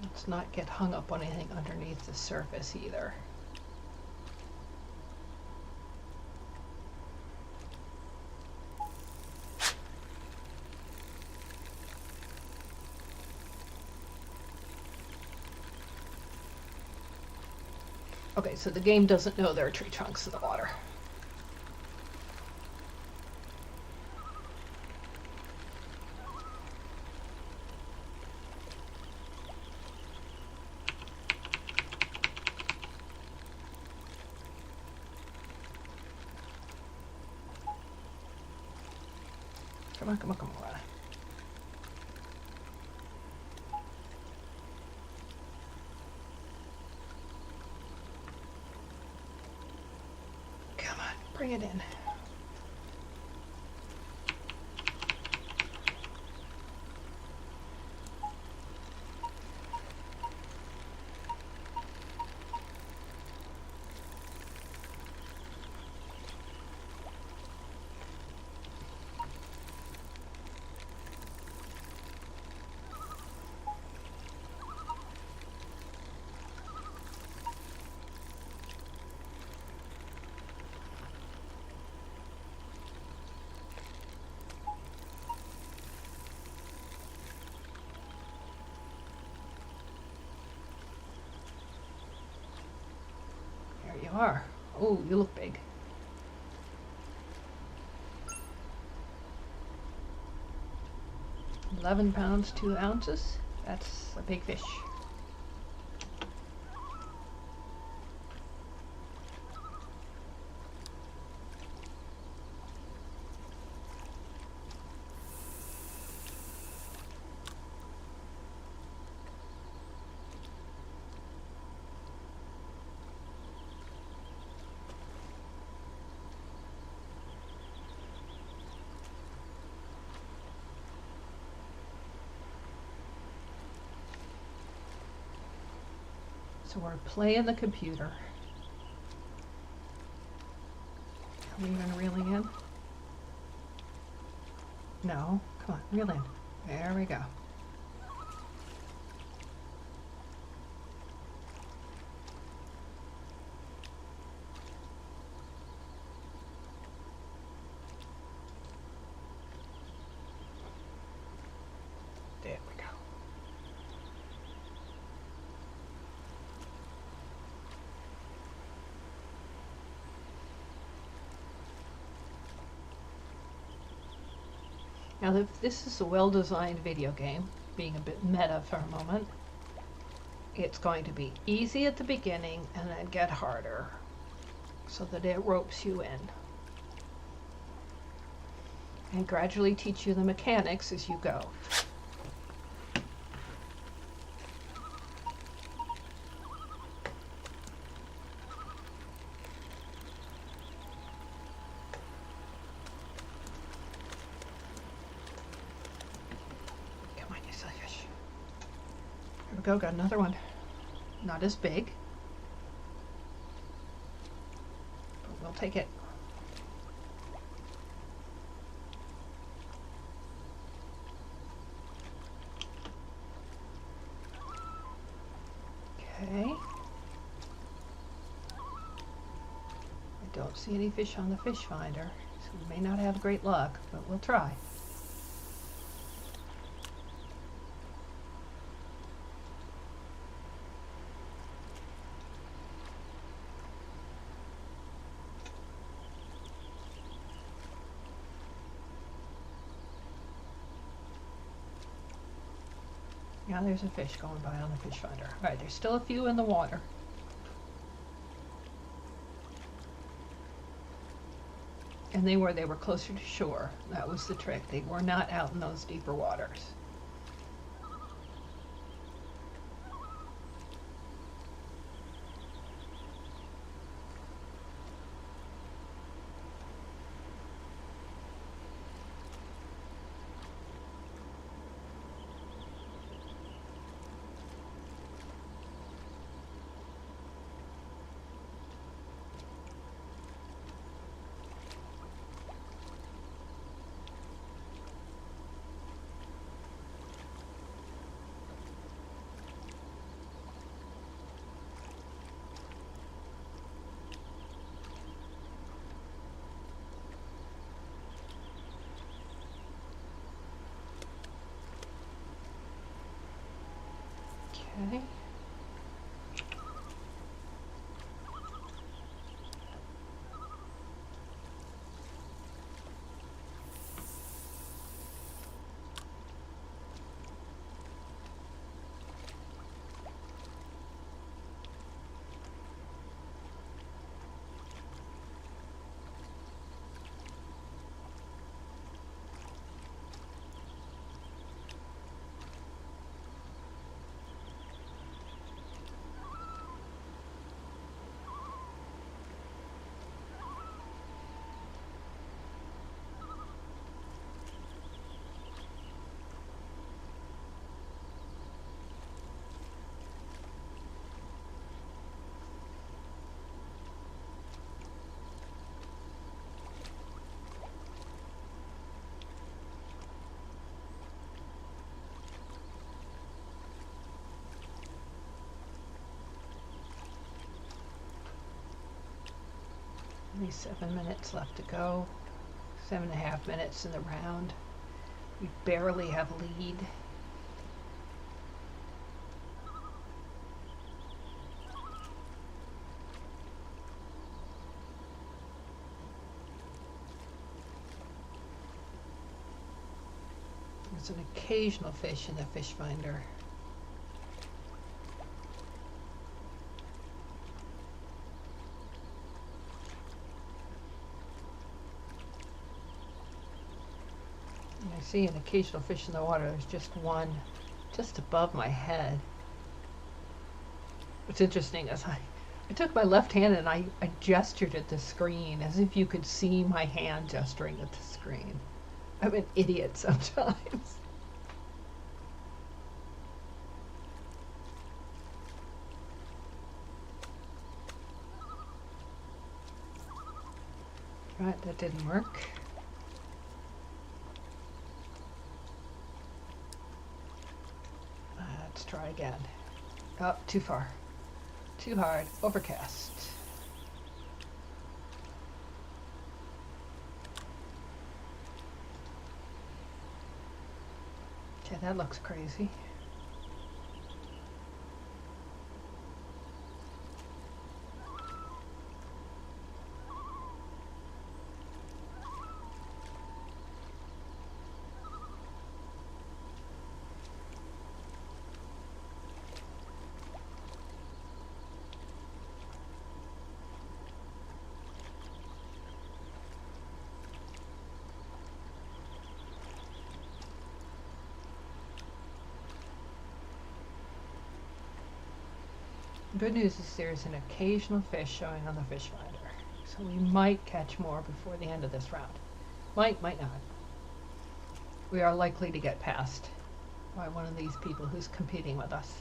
Let's not get hung up on anything underneath the surface either. Okay, so the game doesn't know there are tree trunks in the water. Come on. Come on, bring it in. There you are. Oh, you look big. £11, 2 ounces. That's a big fish. So we're playing the computer. Are we even reeling in? No. Come on, reel in. There we go. There we go. Now, if this is a well-designed video game, being a bit meta for a moment, it's going to be easy at the beginning and then get harder so that it ropes you in. And gradually teach you the mechanics as you go. Here we go, got another one. Not as big, but we'll take it. Okay. I don't see any fish on the fish finder, so we may not have great luck, but we'll try. Now there's a fish going by on the fish finder. All right, there's still a few in the water. And they were closer to shore. That was the trick. They were not out in those deeper waters. Okay. Only 7 minutes left to go. 7.5 minutes in the round. We barely have lead. There's an occasional fish in the fish finder. I see an occasional fish in the water. There's just one just above my head. What's interesting is I took my left hand and I gestured at the screen as if you could see my hand gesturing at the screen. I'm an idiot sometimes. Right, that didn't work. Let's try again. Oh, too far. Too hard. Overcast. Okay, that looks crazy. Good news is there's an occasional fish showing on the fish finder, so we might catch more before the end of this round. Might not. We are likely to get passed by one of these people who's competing with us.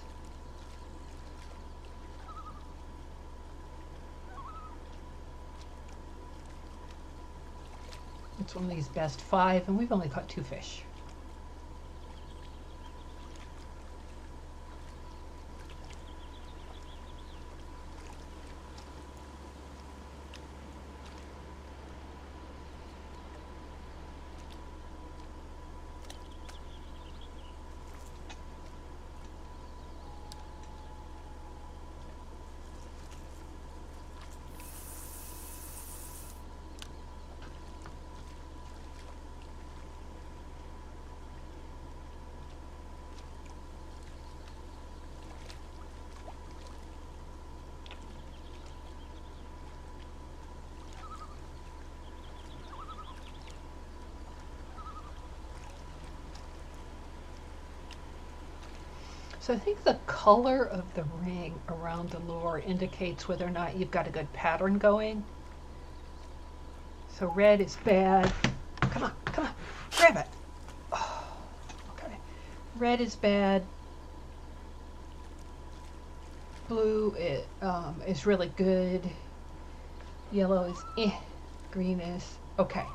It's one of these best 5, and we've only caught 2 fish. So I think the color of the ring around the lure indicates whether or not you've got a good pattern going. So red is bad. Come on, grab it. Oh, okay. Red is bad. Blue is really good. Yellow is eh. Green is okay.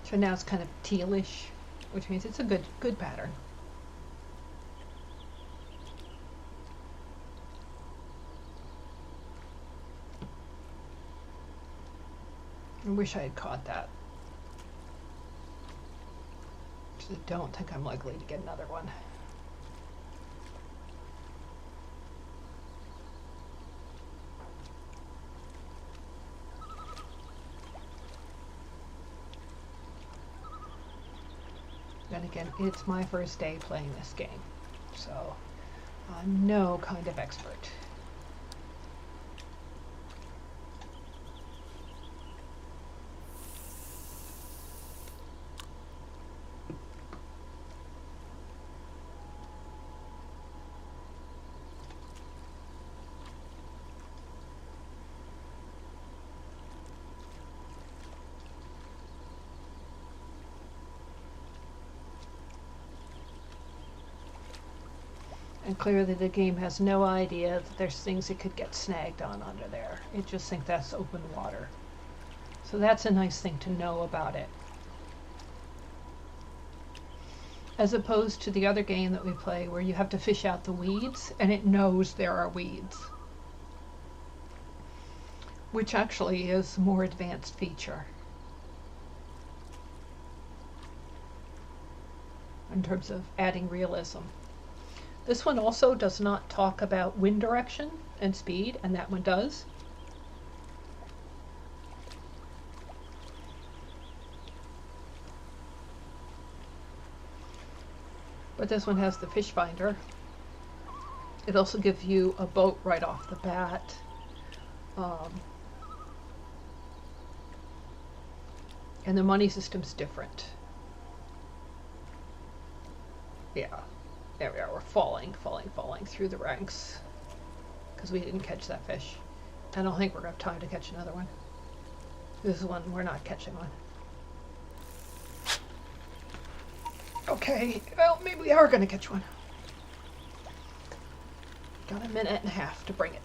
So now it's kind of tealish, which means it's a good pattern. I wish I had caught that. I don't think I'm likely to get another one. Then again, it's my first day playing this game, so I'm no kind of expert. And clearly the game has no idea that there's things it could get snagged on under there. It just thinks that's open water. So that's a nice thing to know about it. As opposed to the other game that we play where you have to fish out the weeds and it knows there are weeds. Which actually is a more advanced feature in terms of adding realism. This one also does not talk about wind direction and speed, and that one does. But this one has the fish finder. It also gives you a boat right off the bat. And the money system's different. Yeah. There we are, we're falling through the ranks because we didn't catch that fish. I don't think we're going to have time to catch another one. This is one we're not catching one. Okay, well, maybe we are going to catch one. Got a minute and a half to bring it.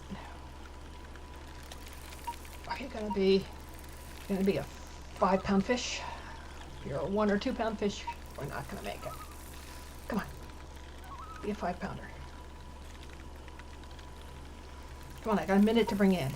Are you going to be a 5-pound fish? If you're a 1 or 2 pound fish, we're not going to make it. Come on. Be a 5-pounder. Come on, I got a minute to bring in.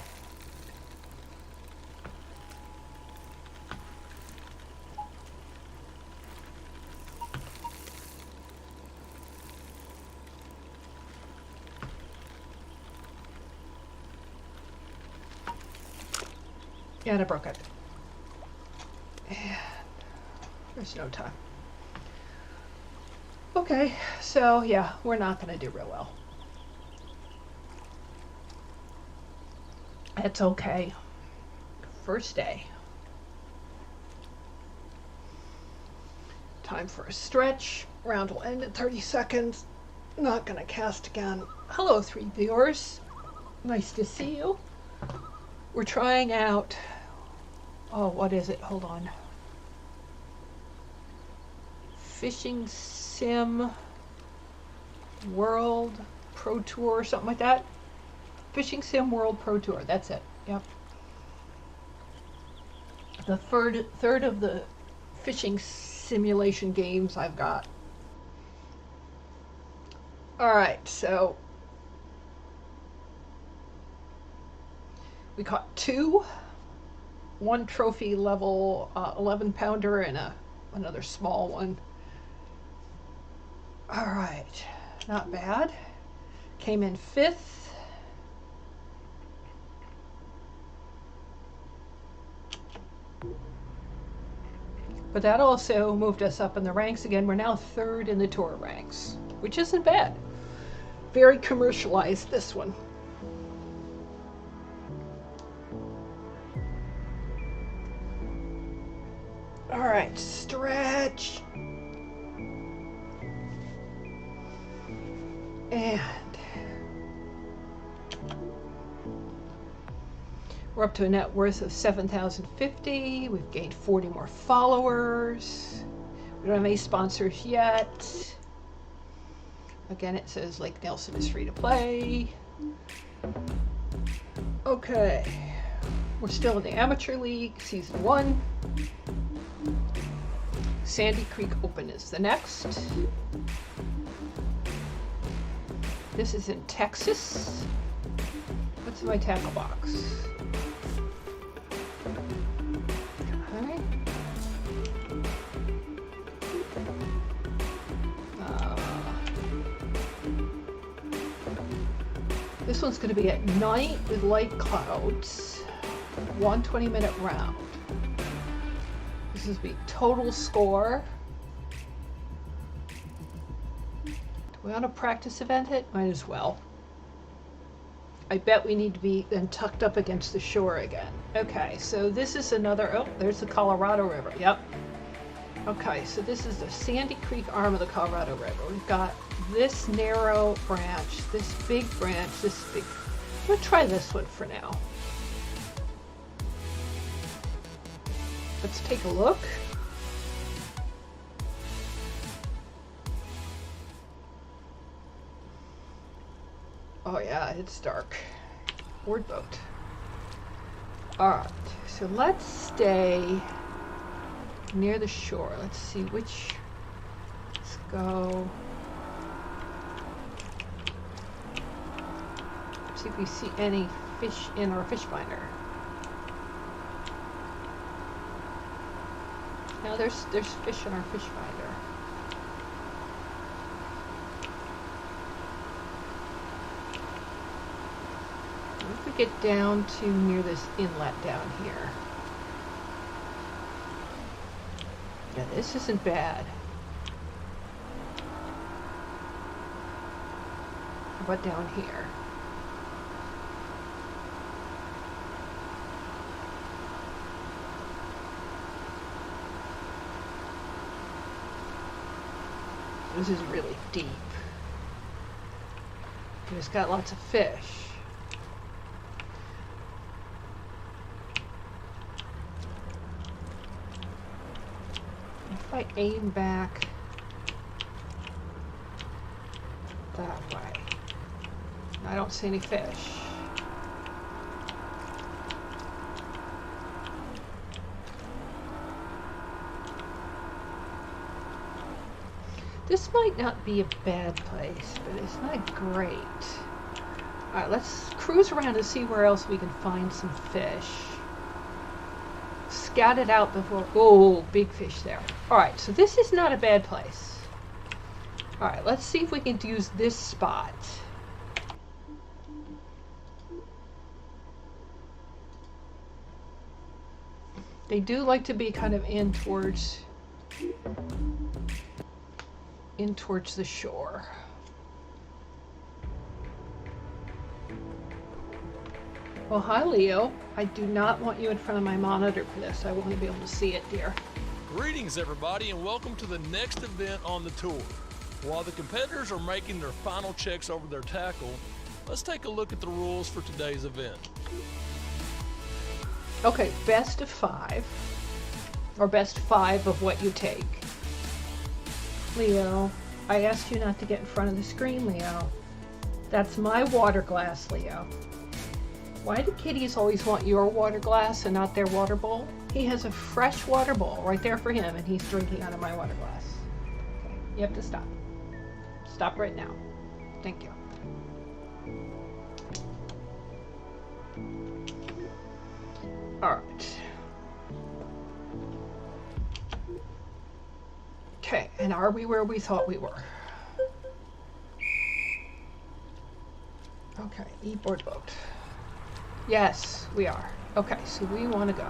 Yeah, and I broke it. And there's no time. Okay, so yeah, we're not going to do real well. It's okay. First day. Time for a stretch. Round will end in 30 seconds. Not going to cast again. Hello, 3 viewers. Nice to see you. We're trying out, oh, what is it? Hold on. Fishing Sim World Pro Tour or something like that. Fishing Sim World Pro Tour, that's it. Yep. The third of the fishing simulation games I've got. Alright, so we caught 2. 1 trophy level 11-pounder and another small one. Alright, not bad. Came in 5th. But that also moved us up in the ranks again. We're now 3rd in the tour ranks, which isn't bad. Very commercialized, this one. All right, stretch. And we're up to a net worth of $7,050. We've gained 40 more followers. We don't have any sponsors yet. Again, it says Lake Nelson is free to play. Okay. We're still in the Amateur League, Season 1. Sandy Creek Open is the next. This is in Texas. What's in my tackle box? Okay. This one's going to be at night with light clouds. 120-minute round. This is the total score. Do we want to practice event it? Might as well. I bet we need to be then tucked up against the shore again. Okay, so this is another, oh, there's the Colorado River. Yep. Okay, so this is the Sandy Creek arm of the Colorado River. We've got this narrow branch, this big branch, this big. We'll try this one for now. Let's take a look. Oh yeah, it's dark. Board boat. Alright, so let's stay near the shore. Let's see which. Let's go. See if we see any fish in our fish finder. No, there's fish in our fish finder. What if we get down to near this inlet down here? Yeah, this isn't bad. How about down here? This is really deep. And it's got lots of fish. If I aim back that way, I don't see any fish. This might not be a bad place, but it's not great. Alright, let's cruise around and see where else we can find some fish. Scout it out before. Oh, big fish there. Alright, so this is not a bad place. Alright, let's see if we can use this spot. They do like to be kind of in towards the shore. Well, hi Leo. I do not want you in front of my monitor for this. I want to be able to see it, dear. Greetings everybody and welcome to the next event on the tour. While the competitors are making their final checks over their tackle, let's take a look at the rules for today's event. Okay, best of 5. Or best 5 of what you take. Leo, I asked you not to get in front of the screen, Leo. That's my water glass, Leo. Why do kitties always want your water glass and not their water bowl? He has a fresh water bowl right there for him, and he's drinking out of my water glass. Okay, you have to stop. Stop right now. Thank you. All right. Okay, and are we where we thought we were? Okay, e-board boat. Yes, we are. Okay, so we want to go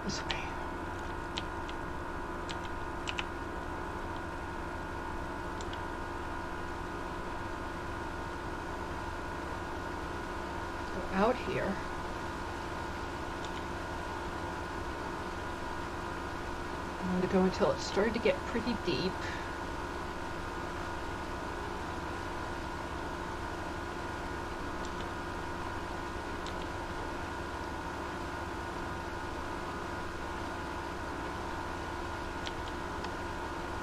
this way. Go out here. I'm going to go until it started to get pretty deep.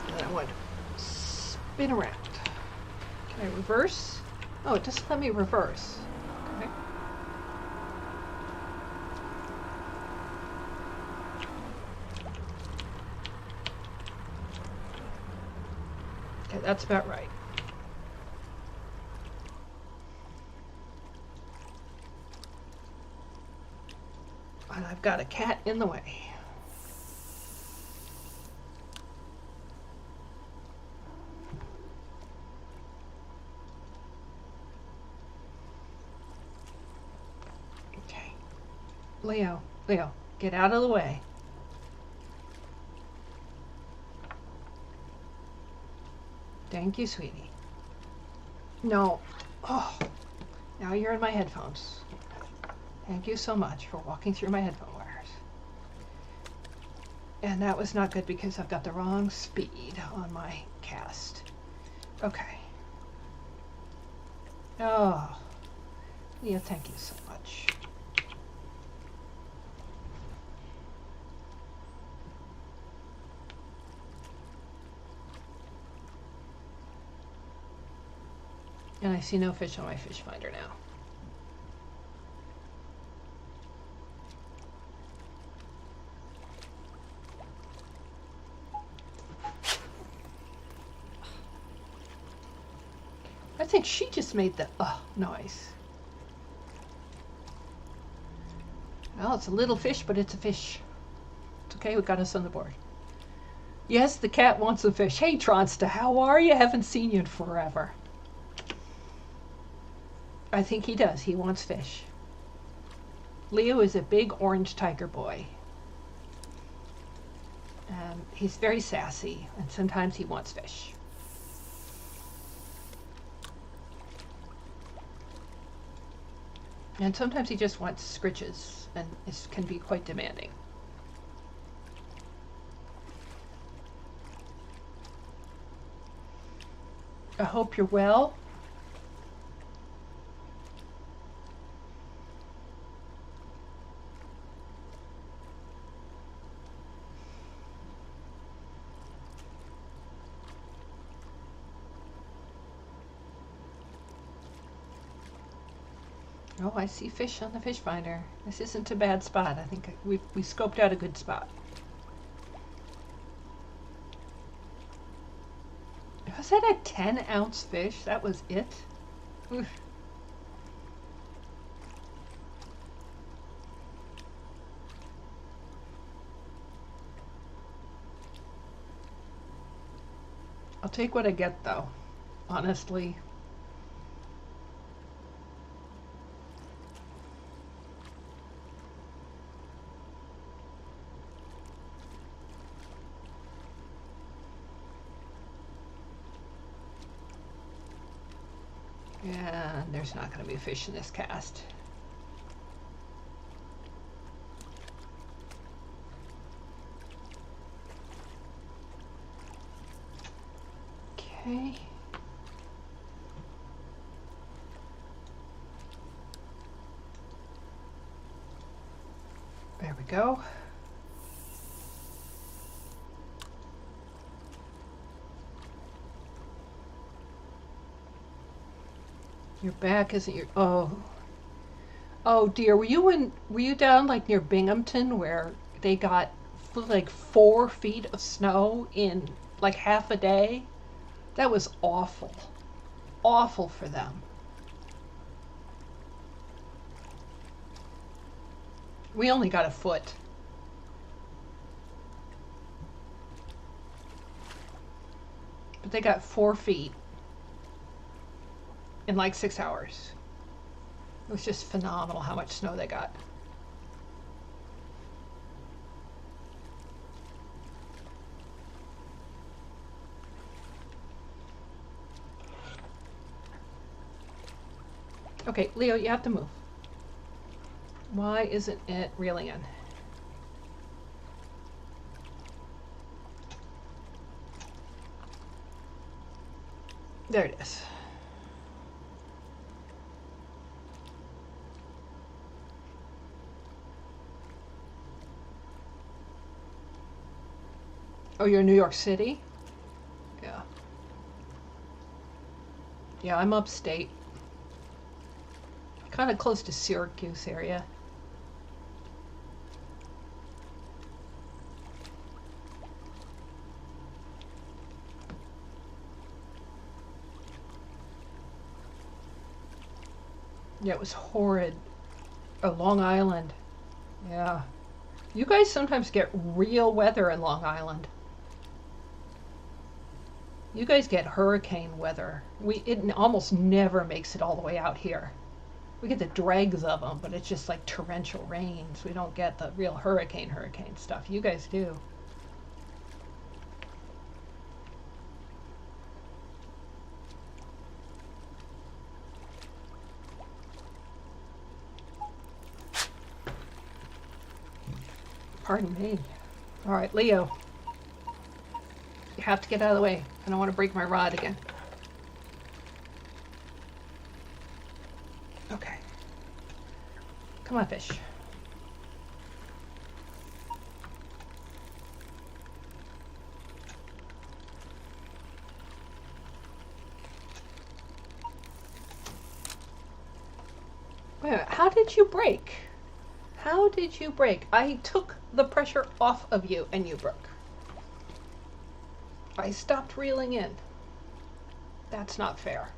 And I want to spin around. Can I reverse? Oh, it doesn't let me reverse. Okay. Okay, that's about right. And I've got a cat in the way. Okay. Leo, get out of the way. Thank you, sweetie. No. Oh, now you're in my headphones. Thank you so much for walking through my headphone wires. And that was not good because I've got the wrong speed on my cast. Okay. Oh, Leo, thank you so much. And I see no fish on my fish finder now. I think she just made the noise. Well, it's a little fish, but it's a fish. It's okay, we got us on the board. Yes, the cat wants a fish. Hey, Tronsta, how are you? Haven't seen you in forever. I think he does. He wants fish. Leo is a big orange tiger boy. He's very sassy, and sometimes he wants fish. And sometimes he just wants scritches, and it can be quite demanding. I hope you're well. Oh, I see fish on the fish finder. This isn't a bad spot. I think we scoped out a good spot. Was that a 10-ounce fish? That was it? Oof. I'll take what I get, though, honestly. And there's not going to be a fish in this cast. Okay. There we go. Your back isn't your oh dear. Were you down like near Binghamton where they got like 4 feet of snow in like half a day? That was awful. Awful for them. We only got a foot. But they got 4 feet in like 6 hours. It was just phenomenal how much snow they got. Okay, Leo, you have to move. Why isn't it reeling in? There it is. Oh, you're in New York City? Yeah. Yeah, I'm upstate. Kind of close to Syracuse area. Yeah, it was horrid. Oh, Long Island. Yeah. You guys sometimes get real weather in Long Island. You guys get hurricane weather. It almost never makes it all the way out here. We get the dregs of them, but it's just like torrential rains. We don't get the real hurricane stuff. You guys do. Pardon me. All right, Leo. You have to get out of the way. I don't want to break my rod again. Okay. Come on, fish. Wait a minute. How did you break? How did you break? I took the pressure off of you and you broke. I stopped reeling in. That's not fair.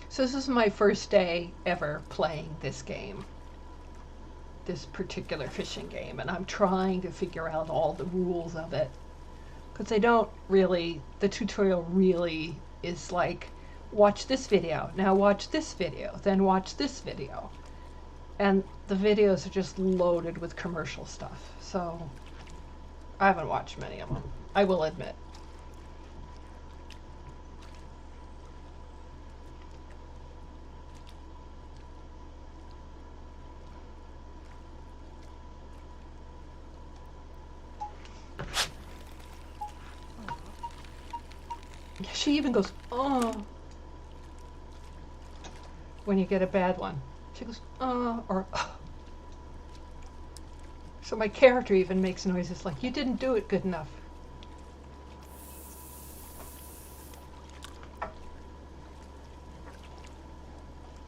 So this is my first day ever playing this game, this particular fishing game, and I'm trying to figure out all the rules of it. Because they don't really, the tutorial really is like, watch this video, now watch this video, then watch this video. And the videos are just loaded with commercial stuff. So I haven't watched many of them, I will admit. She even goes, oh, when you get a bad one. She goes, or, oh. So my character even makes noises like, you didn't do it good enough.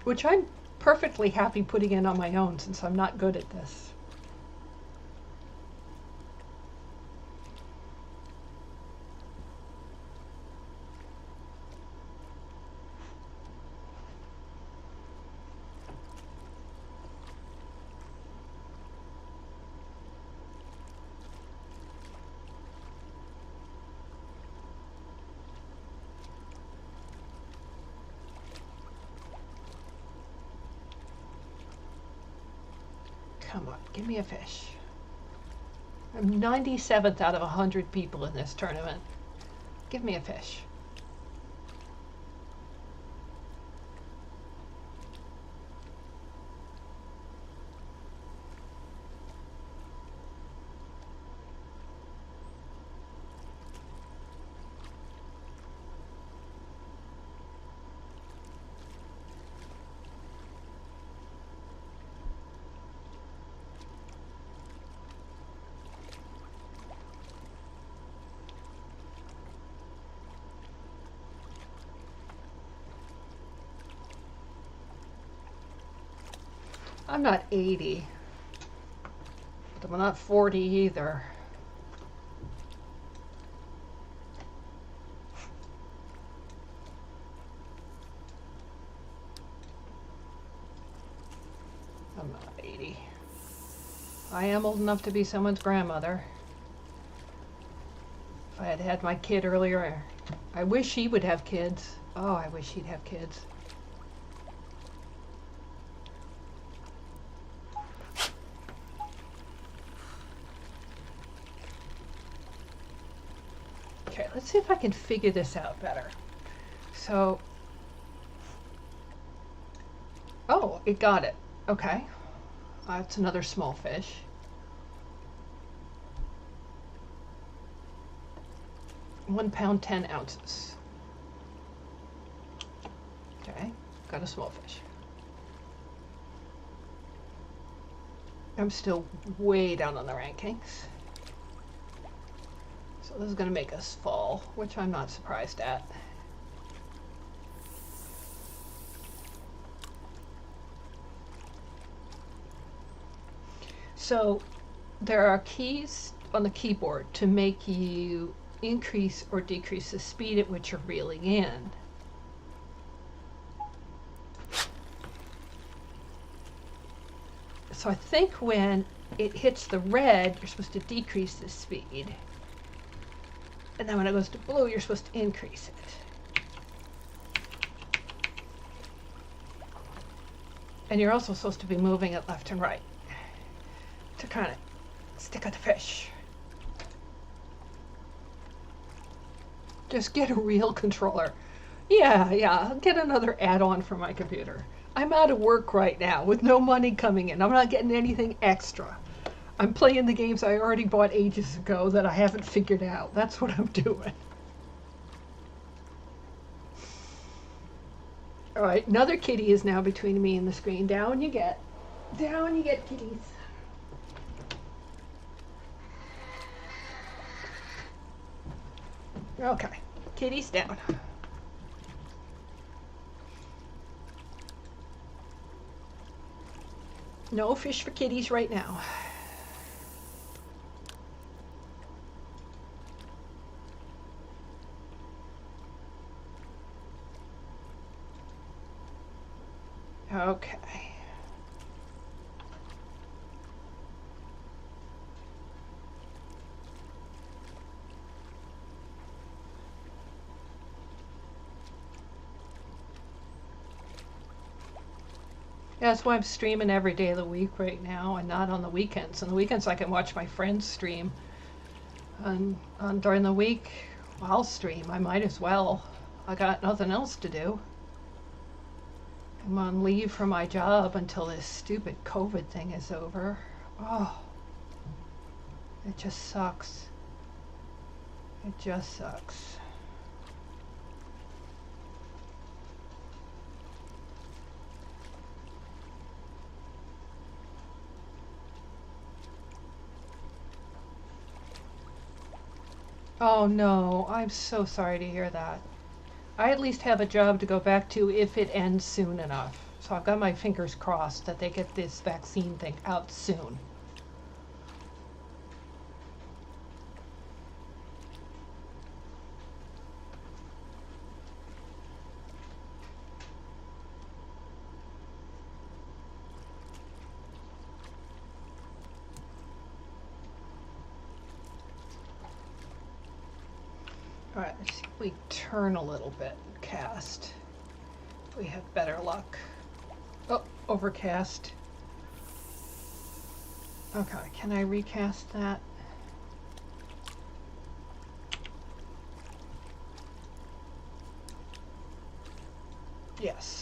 Which I'm perfectly happy putting in on my own since I'm not good at this. Come on, give me a fish. I'm 97th out of 100 people in this tournament. Give me a fish. I'm not 80, but I'm not 40 either. I'm not 80. I am old enough to be someone's grandmother. If I had had my kid earlier, I wish he would have kids. Oh, I wish he'd have kids. let's see if I can figure this out better. So, oh, it got it. Okay. It's another small fish. £1 10 ounces. Okay, got a small fish. I'm still way down on the rankings. So this is going to make us fall, which I'm not surprised at. So there are keys on the keyboard to make you increase or decrease the speed at which you're reeling in. So I think when it hits the red, you're supposed to decrease the speed. And then when it goes to blue, you're supposed to increase it. And you're also supposed to be moving it left and right to kind of stick at the fish. Just get a real controller. Yeah, I'll get another add-on for my computer. I'm out of work right now with no money coming in. I'm not getting anything extra. I'm playing the games I already bought ages ago that I haven't figured out. That's what I'm doing. All right, another kitty is now between me and the screen. Down you get. Down you get, kitties. Okay, kitties down. No fish for kitties right now. Okay. Yeah, that's why I'm streaming every day of the week right now and not on the weekends. On the weekends I can watch my friends stream. And during the week, I'll stream. I might as well. I got nothing else to do. I'm on leave from my job until this stupid COVID thing is over. Oh, it just sucks. It just sucks. Oh no, I'm so sorry to hear that. I at least have a job to go back to if it ends soon enough. So I've got my fingers crossed that they get this vaccine thing out soon. All right, let's see if we turn a little bit, cast. We have better luck. Oh, overcast. Okay, can I recast that? Yes.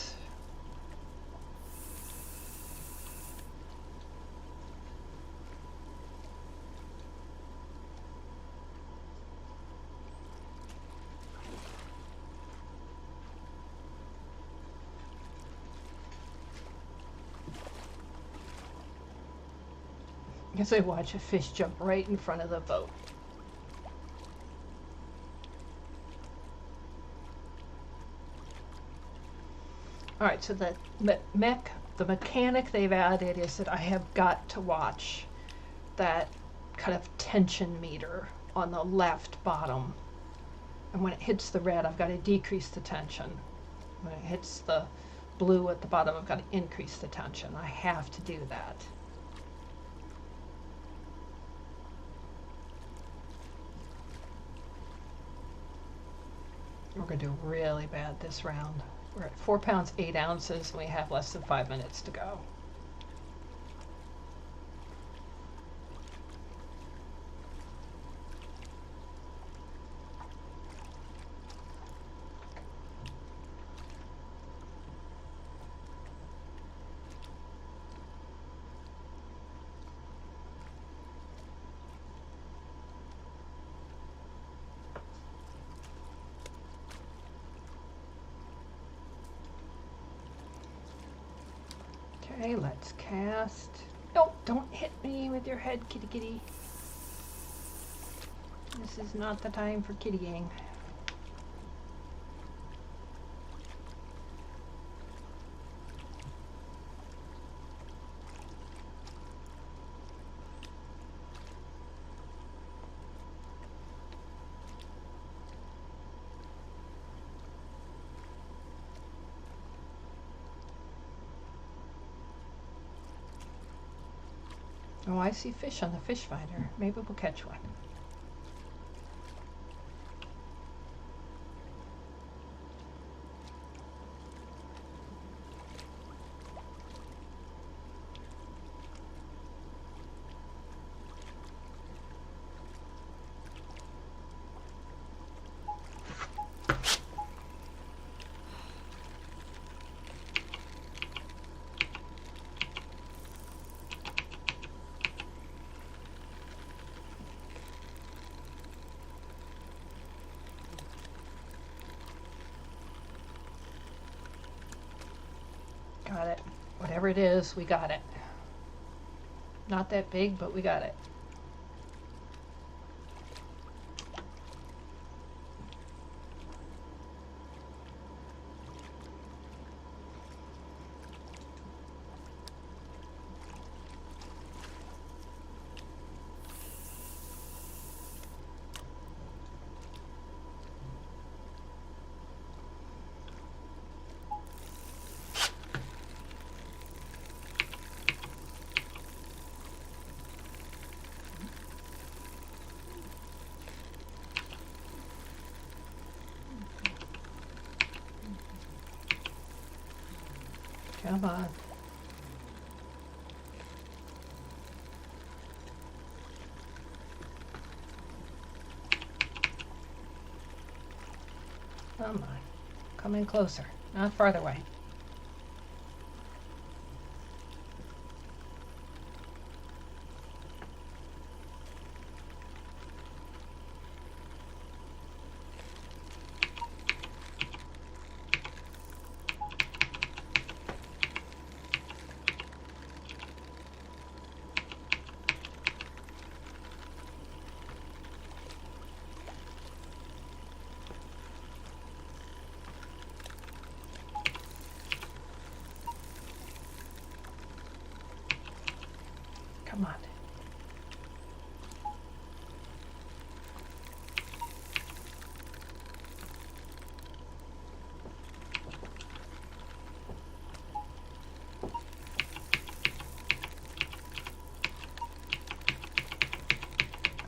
As I watch a fish jump right in front of the boat. All right, so the mechanic they've added is that I have got to watch that kind of tension meter on the left bottom. And when it hits the red, I've got to decrease the tension. When it hits the blue at the bottom, I've got to increase the tension. I have to do that. We're going to do really bad this round. We're at 4 pounds 8 ounces and we have less than 5 minutes to go. Okay, let's cast. Oh, don't hit me with your head, kitty kitty. This is not the time for kittying. Oh, I see fish on the fish finder. Maybe we'll catch one. Got it. Whatever it is, we got it. Not that big, but we got it. Come on. Come on. Come in closer. Not farther away. Come on.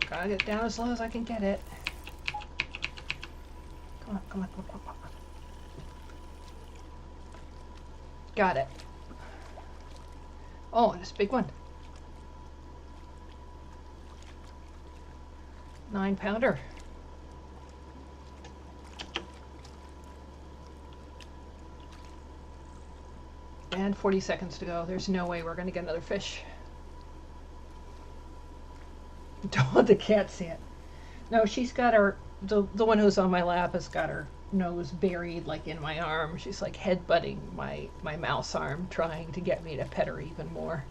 Gotta get down as low as I can get it. Come on, come on, come on, come on. Got it. Oh, and it's a big one. 9-pounder. And 40 seconds to go. There's no way we're going to get another fish. Don't let the cat see it. No, she's got her, the one who's on my lap has got her nose buried like in my arm. She's like headbutting my mouse arm, trying to get me to pet her even more.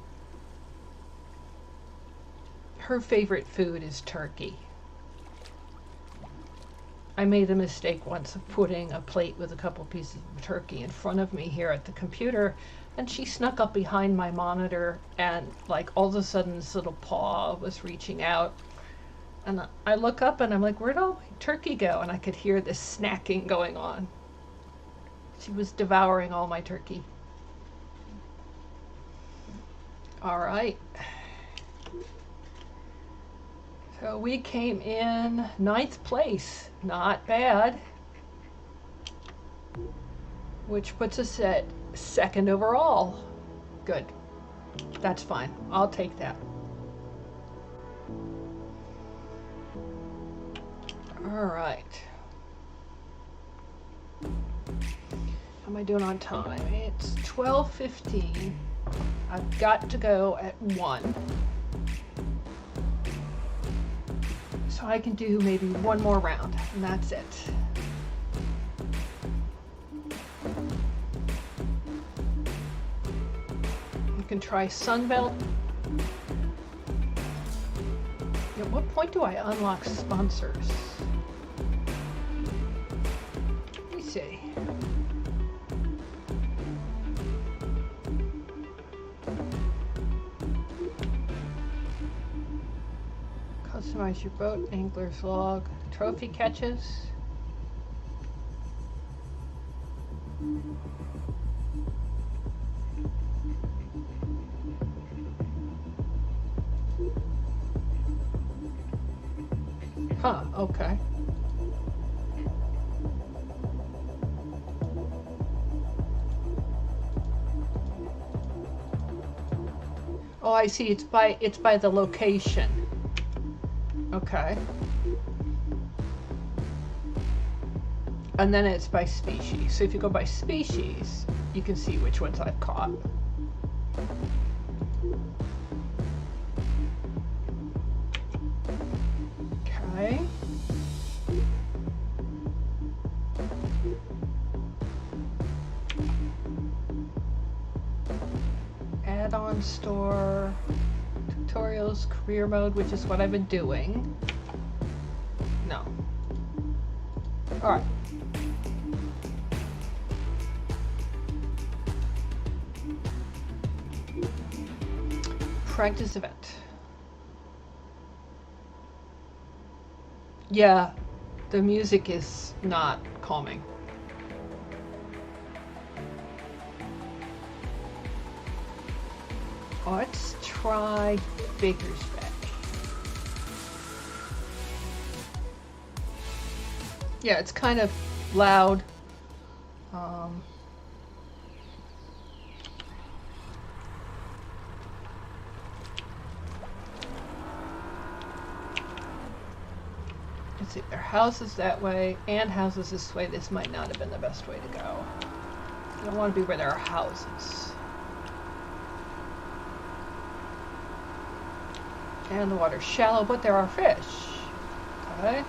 Her favorite food is turkey. I made the mistake once of putting a plate with a couple pieces of turkey in front of me here at the computer, and she snuck up behind my monitor, and like all of a sudden this little paw was reaching out, and I look up and I'm like, where'd all my turkey go? And I could hear this snacking going on. She was devouring all my turkey. All right. So we came in 9th place, not bad, which puts us at 2nd overall. Good, that's fine, I'll take that. All right, how am I doing on time? It's 12:15, I've got to go at 1. So I can do maybe one more round, and that's it. can try Sunbelt. At what point do I unlock sponsors? Let me see. Customize your boat, angler's log, trophy catches. Huh, okay. Oh, I see. It's by the location. Okay. And then it's by species. So if you go by species, you can see which ones I've caught. Okay. Add-on store, tutorials, career mode, which is what I've been doing. No. All right. Practice event. Yeah, the music is not calming. Let's try Baker's Bay. Yeah, it's kind of loud. Let's see, there are houses that way and houses this way. This might not have been the best way to go. I don't want to be where there are houses. And the water's shallow, but there are fish. Okay.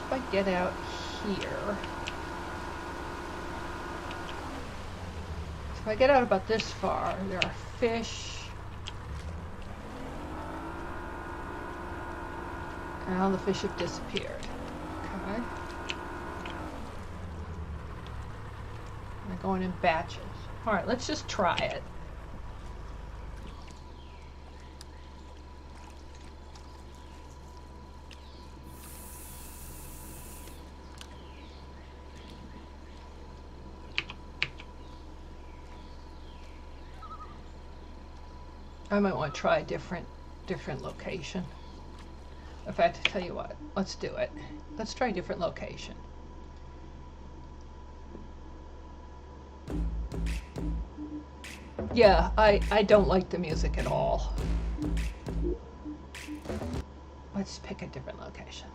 If I get out here. If I get out about this far, there are fish. Now the fish have disappeared. Okay. They're going in batches. All right, let's just try it. I might want to try a different location. In fact, tell you what, let's do it. Let's try a different location. Yeah, I don't like the music at all. Let's pick a different location.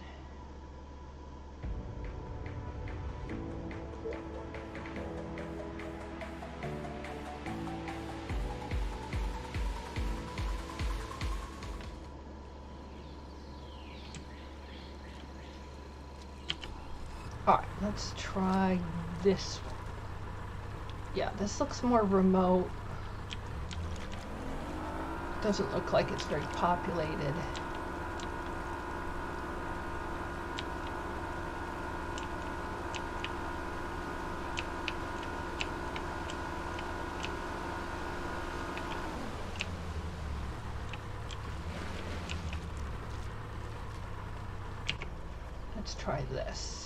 Alright, let's try this one. Yeah, this looks more remote. Doesn't look like it's very populated. Let's try this.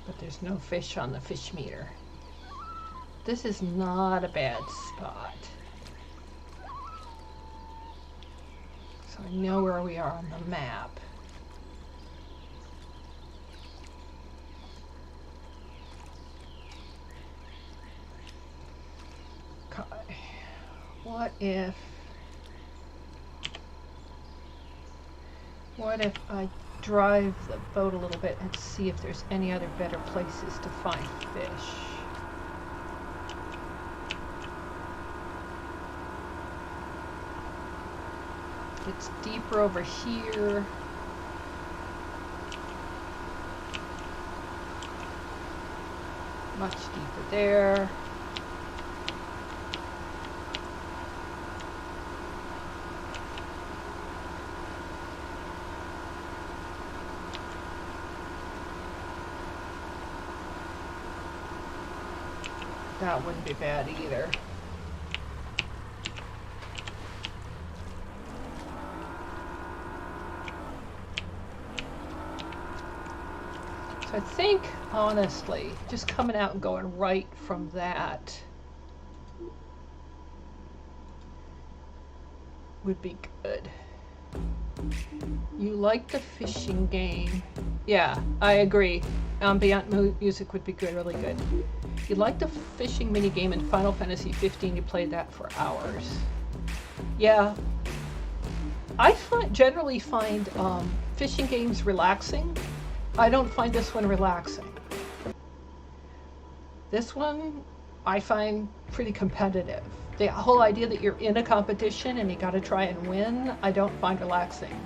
But there's no fish on the fish meter. This is not a bad spot. So I know where we are on the map. Okay. What if I drive the boat a little bit and see if there's any other better places to find fish? It's deeper over here. Much deeper there. That wouldn't be bad either. So I think, honestly, just coming out and going right from that would be good. You like the fishing game? Yeah, I agree. Ambient music would be good, really good. You like the fishing mini game in Final Fantasy 15? You played that for hours. Yeah, I generally find fishing games relaxing. I don't find this one relaxing. This one I find pretty competitive. The whole idea that you're in a competition and you got to try and win, I don't find relaxing.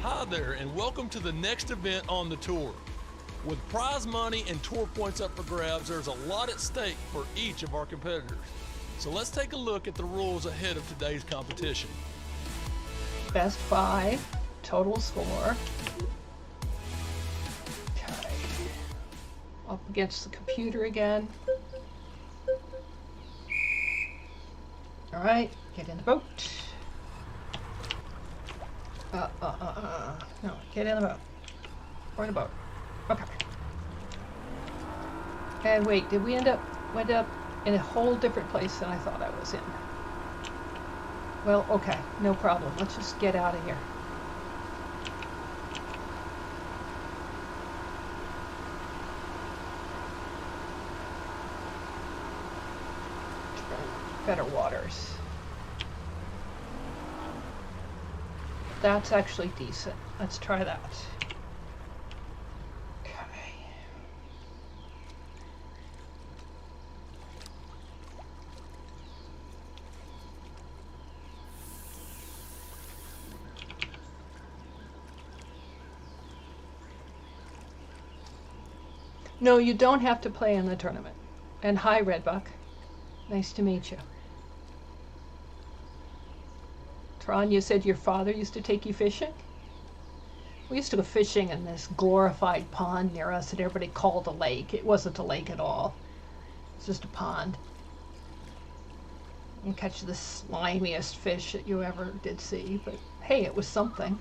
Hi there, and welcome to the next event on the tour. With prize money and tour points up for grabs, there's a lot at stake for each of our competitors. So let's take a look at the rules ahead of today's competition. Best 5, total score. Okay. Up against the computer again. All right, get in the boat. No, get in the boat. We're in the boat. Okay. And wait, did we end up in a whole different place than I thought I was in? Well, okay, no problem. Let's just get out of here. Better waters. That's actually decent. Let's try that. Okay. No, you don't have to play in the tournament. And hi, Redbuck. Nice to meet you. Tron, you said your father used to take you fishing? We used to go fishing in this glorified pond near us that everybody called a lake. It wasn't a lake at all. It's just a pond. You catch the slimiest fish that you ever did see, but hey, it was something.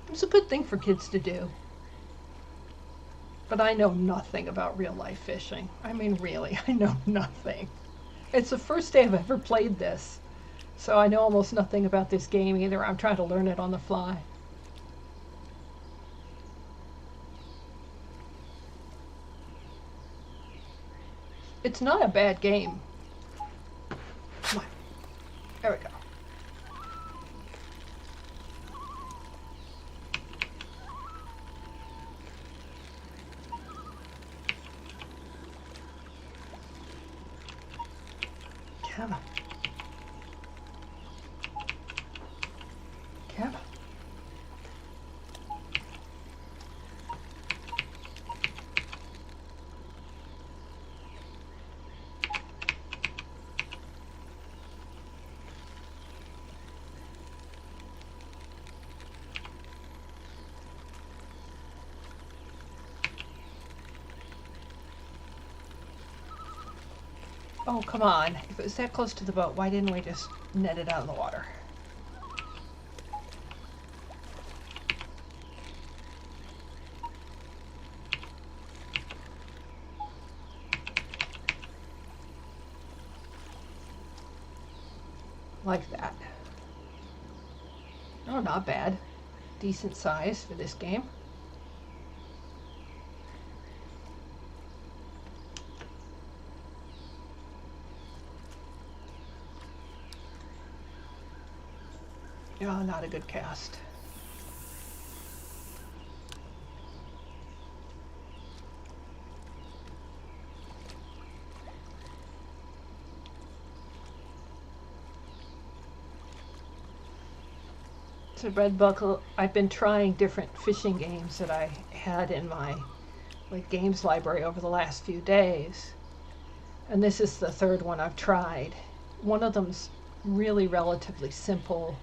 It was a good thing for kids to do. But I know nothing about real life fishing. I mean, really, I know nothing. It's the first day I've ever played this. So I know almost nothing about this game either. I'm trying to learn it on the fly. It's not a bad game. Come on. There we go. Come on. Come on. Oh, come on. If it was that close to the boat, why didn't we just net it out of the water? Like that. Oh, not bad. Decent size for this game. Oh, not a good cast. So Red Buckle, I've been trying different fishing games that I had in my games library over the last few days. And this is the third one I've tried. One of them's really relatively simple.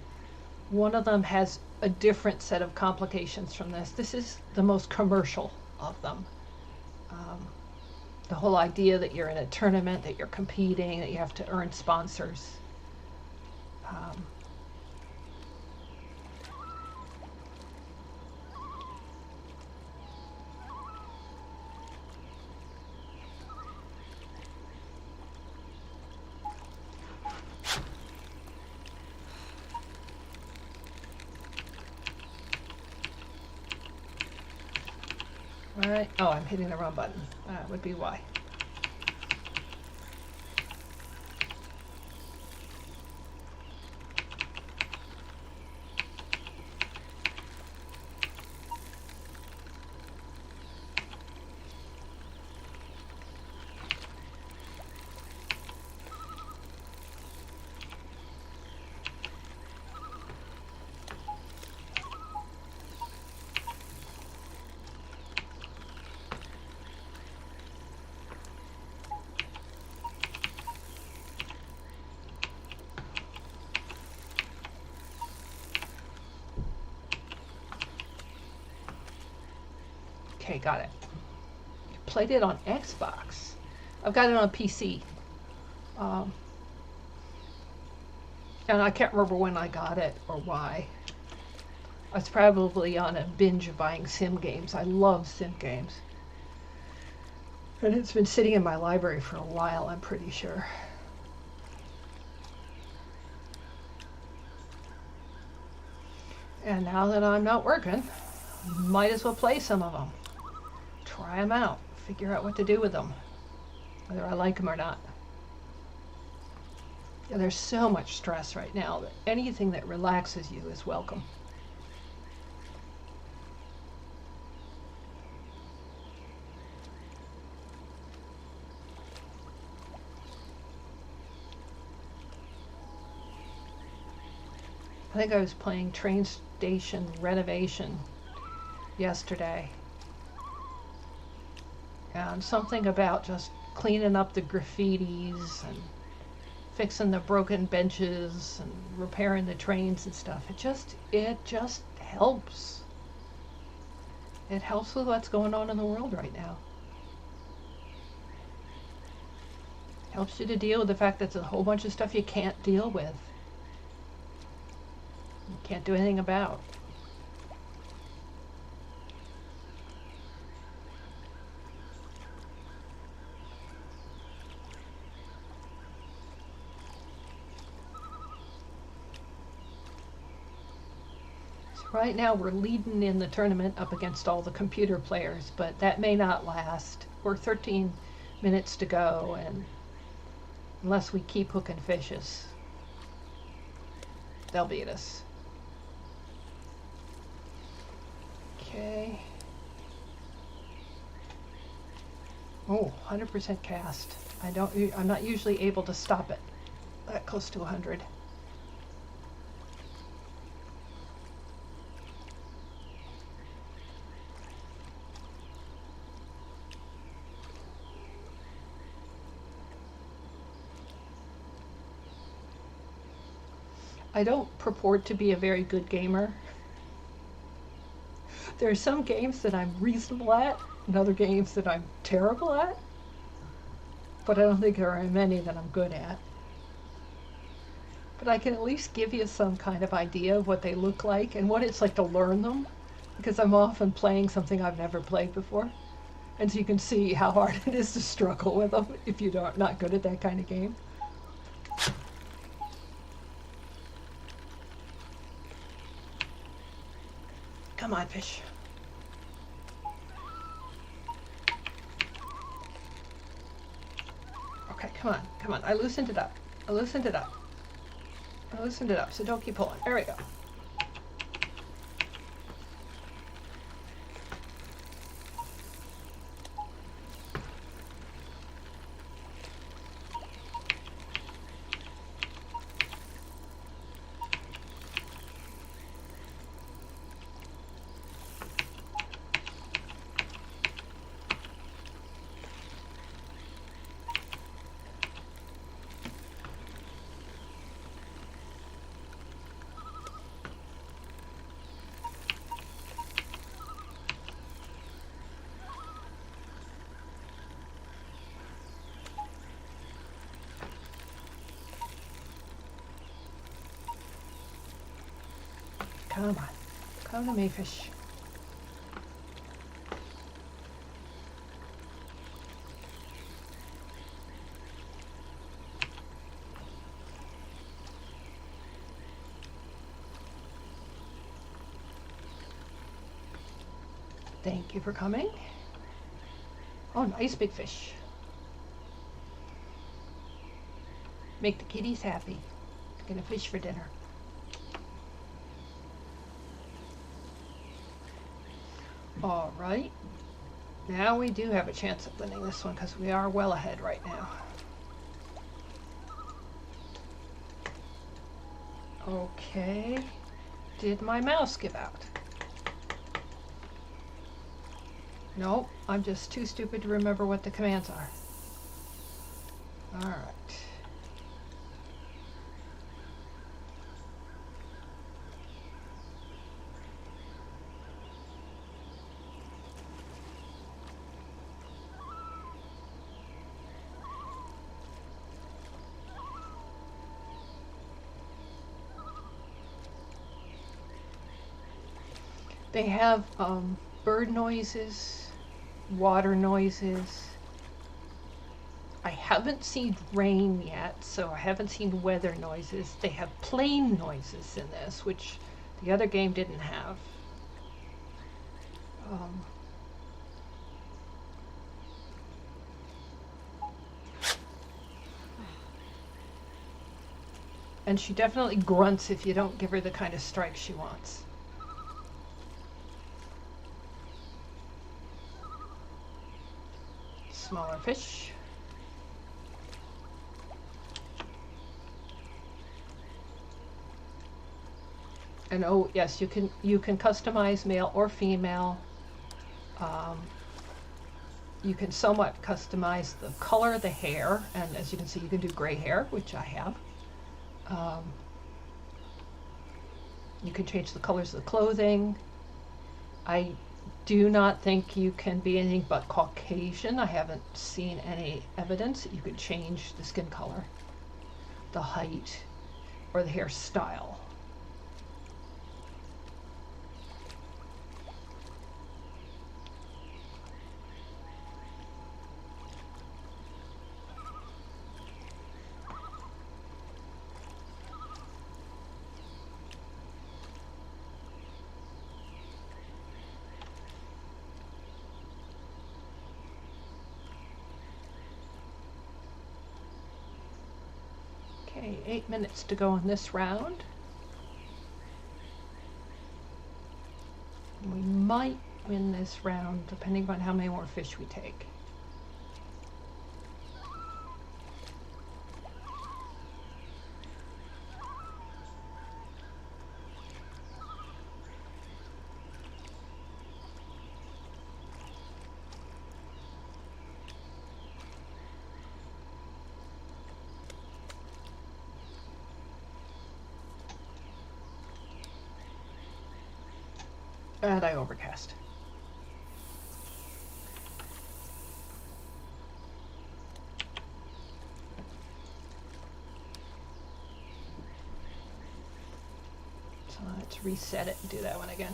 One of them has a different set of complications from this. This is the most commercial of them. The whole idea that you're in a tournament, that you're competing, that you have to earn sponsors. Right. Oh, I'm hitting the wrong button. That would be why. Okay, got it. Played it on Xbox. I've got it on PC. And I can't remember when I got it or why. I was probably on a binge of buying sim games. I love sim games. And it's been sitting in my library for a while, I'm pretty sure. And now that I'm not working, might as well play some of them. Try them out. Figure out what to do with them. Whether I like them or not. Yeah, there's so much stress right now that anything that relaxes you is welcome. I think I was playing Train Station Renovation yesterday. And something about just cleaning up the graffitis and fixing the broken benches and repairing the trains and stuff. It just helps. It helps with what's going on in the world right now. Helps you to deal with the fact that there's a whole bunch of stuff you can't deal with. You can't do anything about. Right now we're leading in the tournament up against all the computer players, but that may not last. We're 13 minutes to go, and unless we keep hooking fishes, they'll beat us. Okay. Oh, 100% cast. I'm not usually able to stop it that close to 100. I don't purport to be a very good gamer. There are some games that I'm reasonable at, and other games that I'm terrible at. But I don't think there are many that I'm good at. But I can at least give you some kind of idea of what they look like and what it's like to learn them, because I'm often playing something I've never played before. And so you can see how hard it is to struggle with them if you're not good at that kind of game. Come on, fish. Okay, come on, come on. I loosened it up. I loosened it up. I loosened it up, so don't keep pulling. There we go. Come on. Come to me, fish. Thank you for coming. Oh, nice big fish. Make the kitties happy. Gonna fish for dinner. All right. Now we do have a chance of winning this one because we are well ahead right now. Okay. Did my mouse give out? Nope, I'm just too stupid to remember what the commands are. All right. They have bird noises, water noises. I haven't seen rain yet, so I haven't seen weather noises. They have plane noises in this, which the other game didn't have. And she definitely grunts if you don't give her the kind of strike she wants. Smaller fish. And oh yes, you can customize male or female. You can somewhat customize the color of the hair, and as you can see, you can do gray hair, which I have. You can change the colors of the clothing. I do not think you can be anything but Caucasian. I haven't seen any evidence that you could change the skin color, the height, or the hairstyle. Okay, 8 minutes to go in this round. We might win this round depending on how many more fish we take. And I overcast. So let's reset it and do that one again.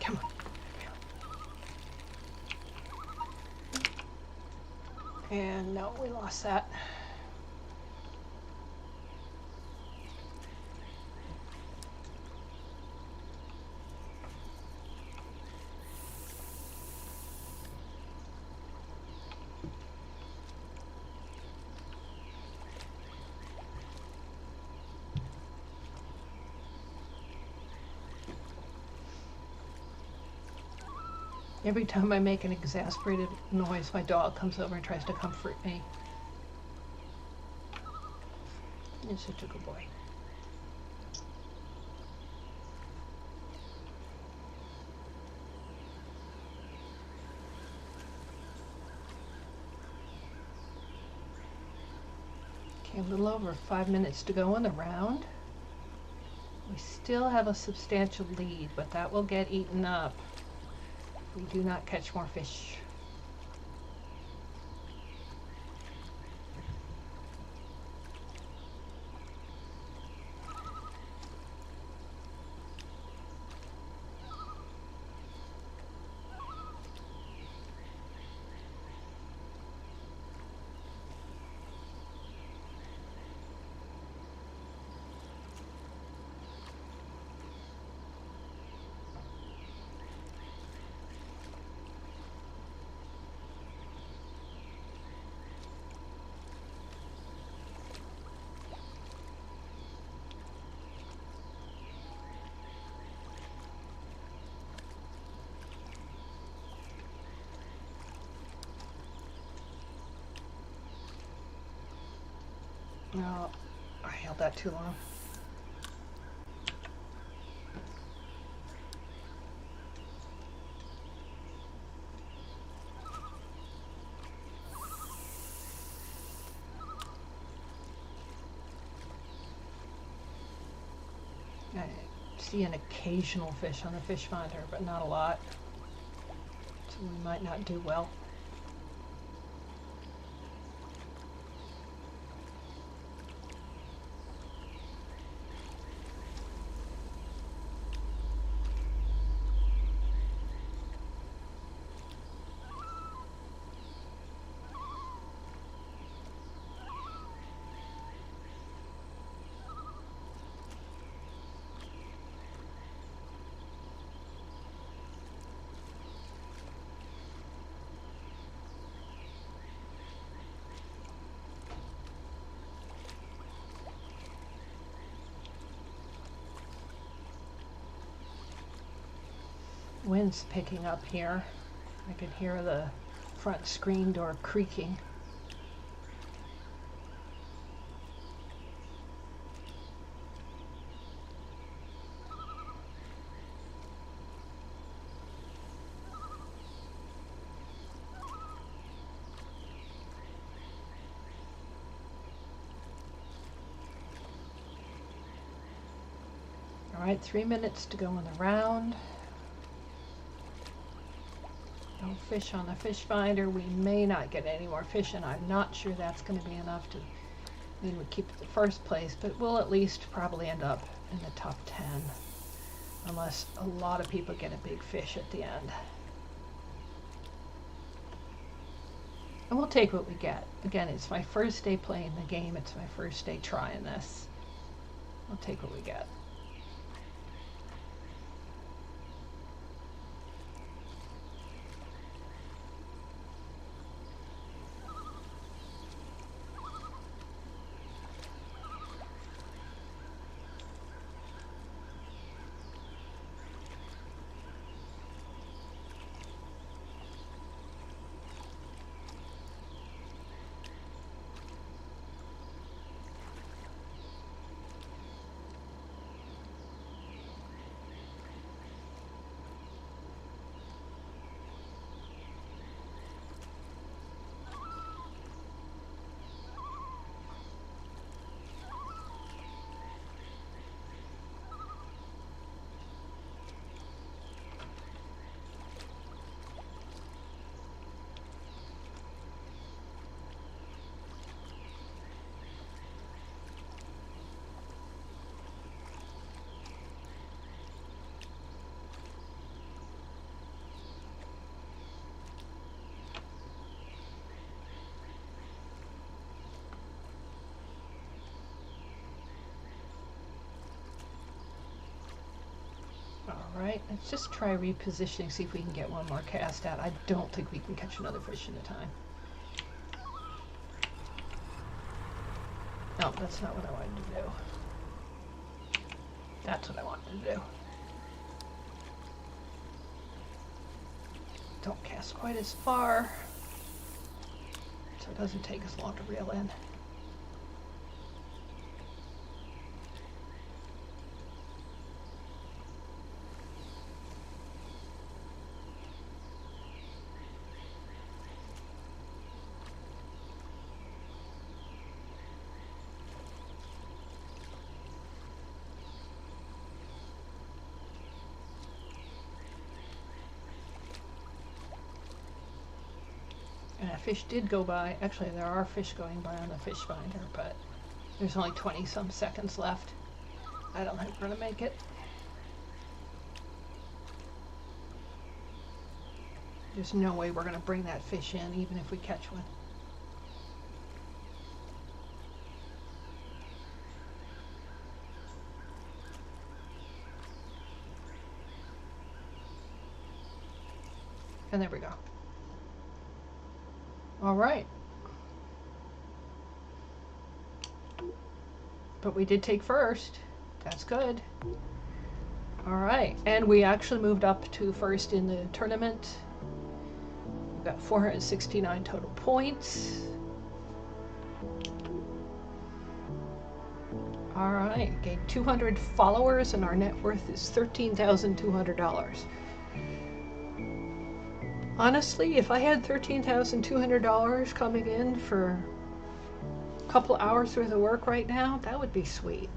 Come on. And no, we lost that. Every time I make an exasperated noise, my dog comes over and tries to comfort me. He's such a good boy. Okay, a little over 5 minutes to go in the round. We still have a substantial lead, but that will get eaten up if we do not catch more fish. No, I held that too long. I see an occasional fish on the fish finder, but not a lot. So we might not do well. Wind's picking up here. I can hear the front screen door creaking. All right, 3 minutes to go in the round. No fish on the fish finder. We may not get any more fish, and I'm not sure that's going to be enough to mean we keep the first place, but we'll at least probably end up in the top 10, unless a lot of people get a big fish at the end. And we'll take what we get. Again, it's my first day playing the game. It's my first day trying this. We'll take what we get. Alright, let's just try repositioning, see if we can get one more cast out. I don't think we can catch another fish in a time. No, that's not what I wanted to do. That's what I wanted to do. Don't cast quite as far, so it doesn't take as long to reel in. And a fish did go by. Actually, there are fish going by on the fish finder, but there's only 20 some seconds left. I don't think we're gonna make it. There's no way we're gonna bring that fish in, even if we catch one. And there we go. All right. But we did take first. That's good. All right. And we actually moved up to first in the tournament. We've got 469 total points. All right. Gained 200 followers, and our net worth is $13,200. Honestly, if I had $13,200 coming in for a couple hours worth of work right now, that would be sweet.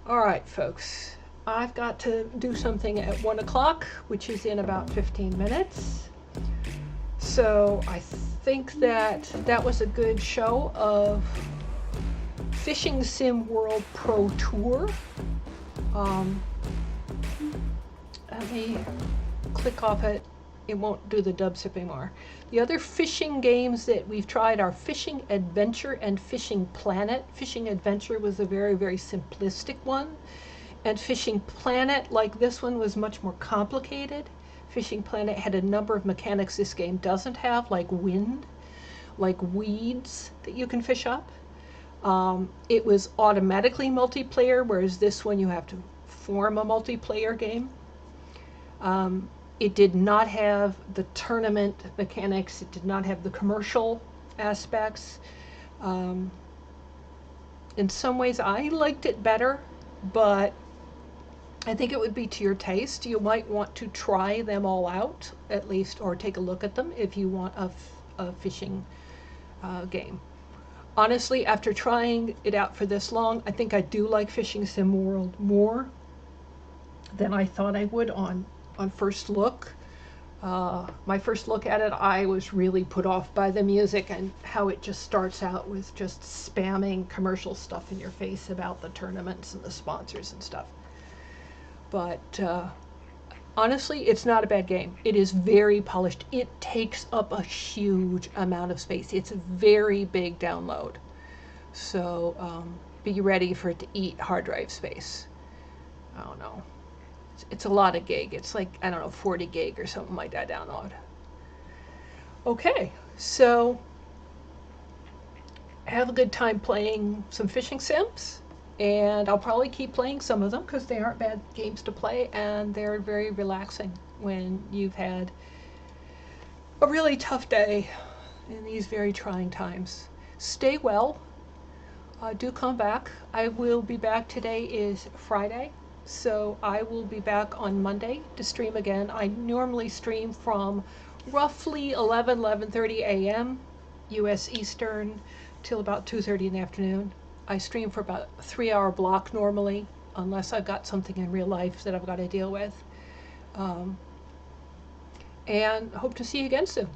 All right, folks, I've got to do something at 1 o'clock, which is in about 15 minutes. So I think that was a good show of Fishing Sim World Pro Tour. Let me click off it. It won't do the dub sip anymore. The other fishing games that we've tried are Fishing Adventure and Fishing Planet. Fishing Adventure was a very, very simplistic one. And Fishing Planet, like this one, was much more complicated. Fishing Planet had a number of mechanics this game doesn't have, like wind, like weeds that you can fish up. It was automatically multiplayer, whereas this one you have to form a multiplayer game. It did not have the tournament mechanics. It did not have the commercial aspects. In some ways, I liked it better, but I think it would be to your taste. You might want to try them all out, at least, or take a look at them if you want a fishing game. Honestly, after trying it out for this long, I think I do like Fishing Sim World more than I thought I would on first look. My first look at it, I was really put off by the music and how it just starts out with just spamming commercial stuff in your face about the tournaments and the sponsors and stuff. But honestly, it's not a bad game. It is very polished. It takes up a huge amount of space. It's a very big download. So be ready for it to eat hard drive space. I don't know. It's a lot of gig. It's like, I don't know, 40 gig or something like that download. Okay, so have a good time playing some fishing sims, and I'll probably keep playing some of them because they aren't bad games to play, and they're very relaxing when you've had a really tough day in these very trying times. Stay well. Do come back. I will be back. Today is Friday. So I will be back on Monday to stream again. I normally stream from roughly 11:30 a.m. U.S. Eastern till about 2:30 in the afternoon. I stream for about a 3-hour block normally, unless I've got something in real life that I've got to deal with. And hope to see you again soon.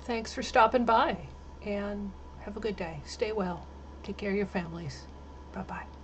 Thanks for stopping by, and have a good day. Stay well. Take care of your families. Bye-bye.